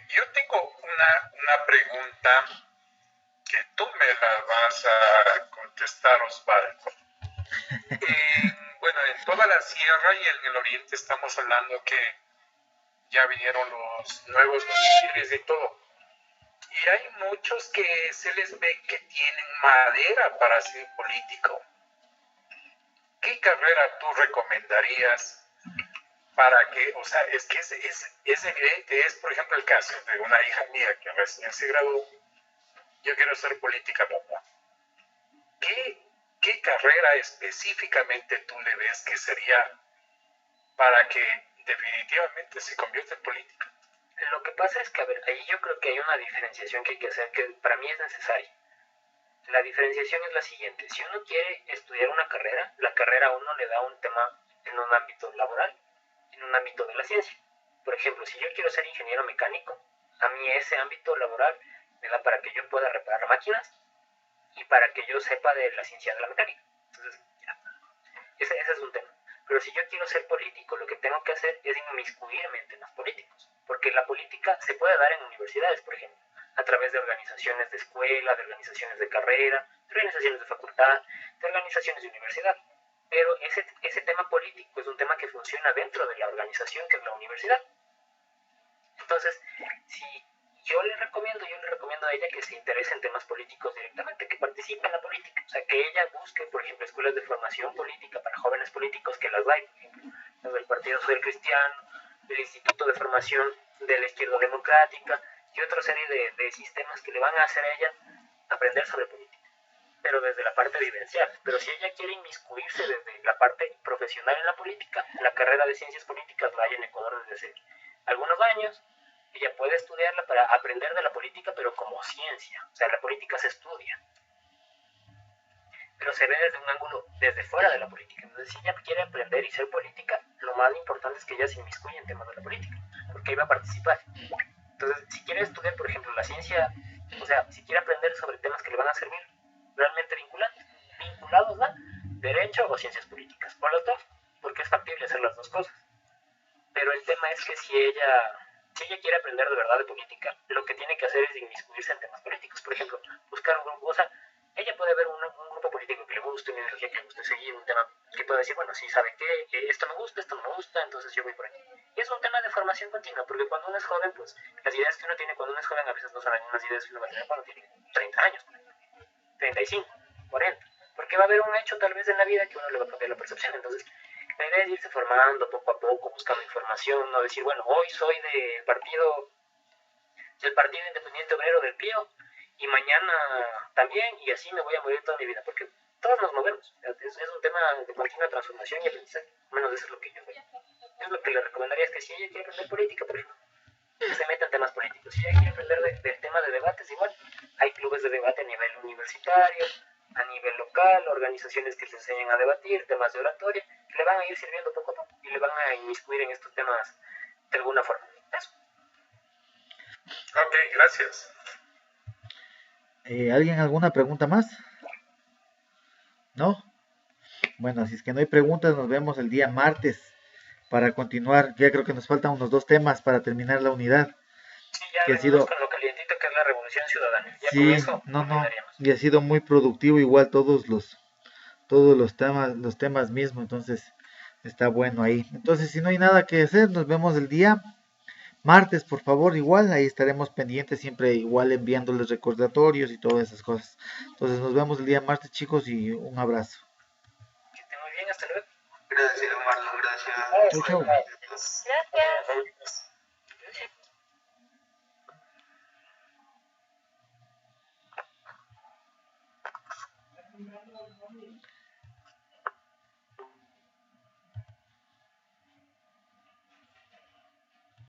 Yo tengo una pregunta que tú me la vas a contestar, Osvaldo. Bueno, en toda la sierra y en el oriente estamos hablando que ya vinieron los nuevos líderes y todo. Y hay muchos que se les ve que tienen madera para ser político. ¿Qué carrera tú recomendarías para que, o sea, es que es evidente, es por ejemplo el caso de una hija mía que recién se graduó, yo quiero ser política, papá. ¿Qué carrera específicamente tú le ves que sería para que definitivamente se convierta en política? Lo que pasa es que, a ver, ahí yo creo que hay una diferenciación que hay que hacer que para mí es necesaria. La diferenciación es la siguiente. Si uno quiere estudiar una carrera, la carrera a uno le da un tema en un ámbito laboral, en un ámbito de la ciencia. Por ejemplo, si yo quiero ser ingeniero mecánico, a mí ese ámbito laboral me da para que yo pueda reparar máquinas y para que yo sepa de la ciencia de la mecánica. Entonces, ya. Ese es un tema. Pero si yo quiero ser político, lo que tengo que hacer es inmiscuirme en temas políticos. Porque la política se puede dar en universidades, por ejemplo, a través de organizaciones de escuela, de organizaciones de carrera, de organizaciones de facultad, de organizaciones de universidad. Pero ese tema político es un tema que funciona dentro de la organización que es la universidad. Entonces, si yo le recomiendo a ella que se interese en temas políticos directamente, que participe en la política. O sea, que ella busque, por ejemplo, escuelas de formación política para jóvenes políticos, que las hay, por ejemplo, las del Partido Social Cristiano, del Instituto de Formación de la Izquierda Democrática y otra serie de sistemas que le van a hacer a ella aprender sobre política, pero desde la parte vivencial. Pero si ella quiere inmiscuirse desde la parte profesional en la política, la carrera de ciencias políticas la hay en Ecuador desde hace algunos años. Ella puede estudiarla para aprender de la política, pero como ciencia. O sea, la política se estudia, pero se ve desde un ángulo desde fuera de la política. Entonces, si ella quiere aprender y ser política, lo más importante es que ella se inmiscuya en temas de la política, porque ahí va a participar. Entonces, si quiere estudiar, por ejemplo, la ciencia, o sea, si quiere aprender sobre temas que le van a servir realmente vinculados a derecho o ciencias políticas, o los dos, porque es factible hacer las dos cosas. Pero el tema es que si ella quiere aprender de verdad de política, lo que tiene que hacer es inmiscuirse en temas políticos. Por ejemplo, buscar un grupo, o sea, ella puede ver un grupo político que le guste, una ideología que le guste seguir, un tema que puede decir, bueno, sí, ¿sabe qué? Esto me gusta, esto no me gusta, entonces yo voy por aquí. Y es un tema de formación continua, porque cuando uno es joven, pues, las ideas que uno tiene cuando uno es joven a veces no son las mismas ideas que uno va a tener cuando tiene 30 años, 35, 40. Porque va a haber un hecho tal vez en la vida que uno le va a cambiar la percepción. Entonces, la idea es irse formando poco a poco, buscando información, no decir, bueno, hoy soy del Partido Independiente Obrero del Pío y mañana también, y así me voy a morir toda mi vida, porque todos nos movemos. Es un tema de continua transformación y aprendizaje. Al menos eso es lo que yo veo. Es lo que le recomendaría, es que si ella quiere aprender política, por ejemplo, que se meta en temas políticos. Si hay que aprender del tema de debates, igual hay clubes de debate a nivel universitario, a nivel local, organizaciones que les enseñan a debatir, temas de oratoria, que le van a ir sirviendo poco a poco y le van a inmiscuir en estos temas de alguna forma. Eso. Ok, gracias. ¿Alguien alguna pregunta más? ¿No? Bueno, si es que no hay preguntas, nos vemos el día martes para continuar. Ya creo que nos faltan unos 2 temas para terminar la unidad. Sí, ya Que ha venimos sido, con lo calientito que es la revolución ciudadana. Ya con sí, eso no, terminaríamos. y ha sido muy productivo igual todos los temas mismos, entonces está bueno ahí. Entonces, si no hay nada que hacer, nos vemos el día martes, por favor, igual, ahí estaremos pendientes, siempre igual enviándoles recordatorios y todas esas cosas. Entonces, nos vemos el día martes, chicos, y un abrazo. Que estén muy bien, hasta luego. Gracias, Marlon, gracias. Chau, chau. Gracias. Gracias.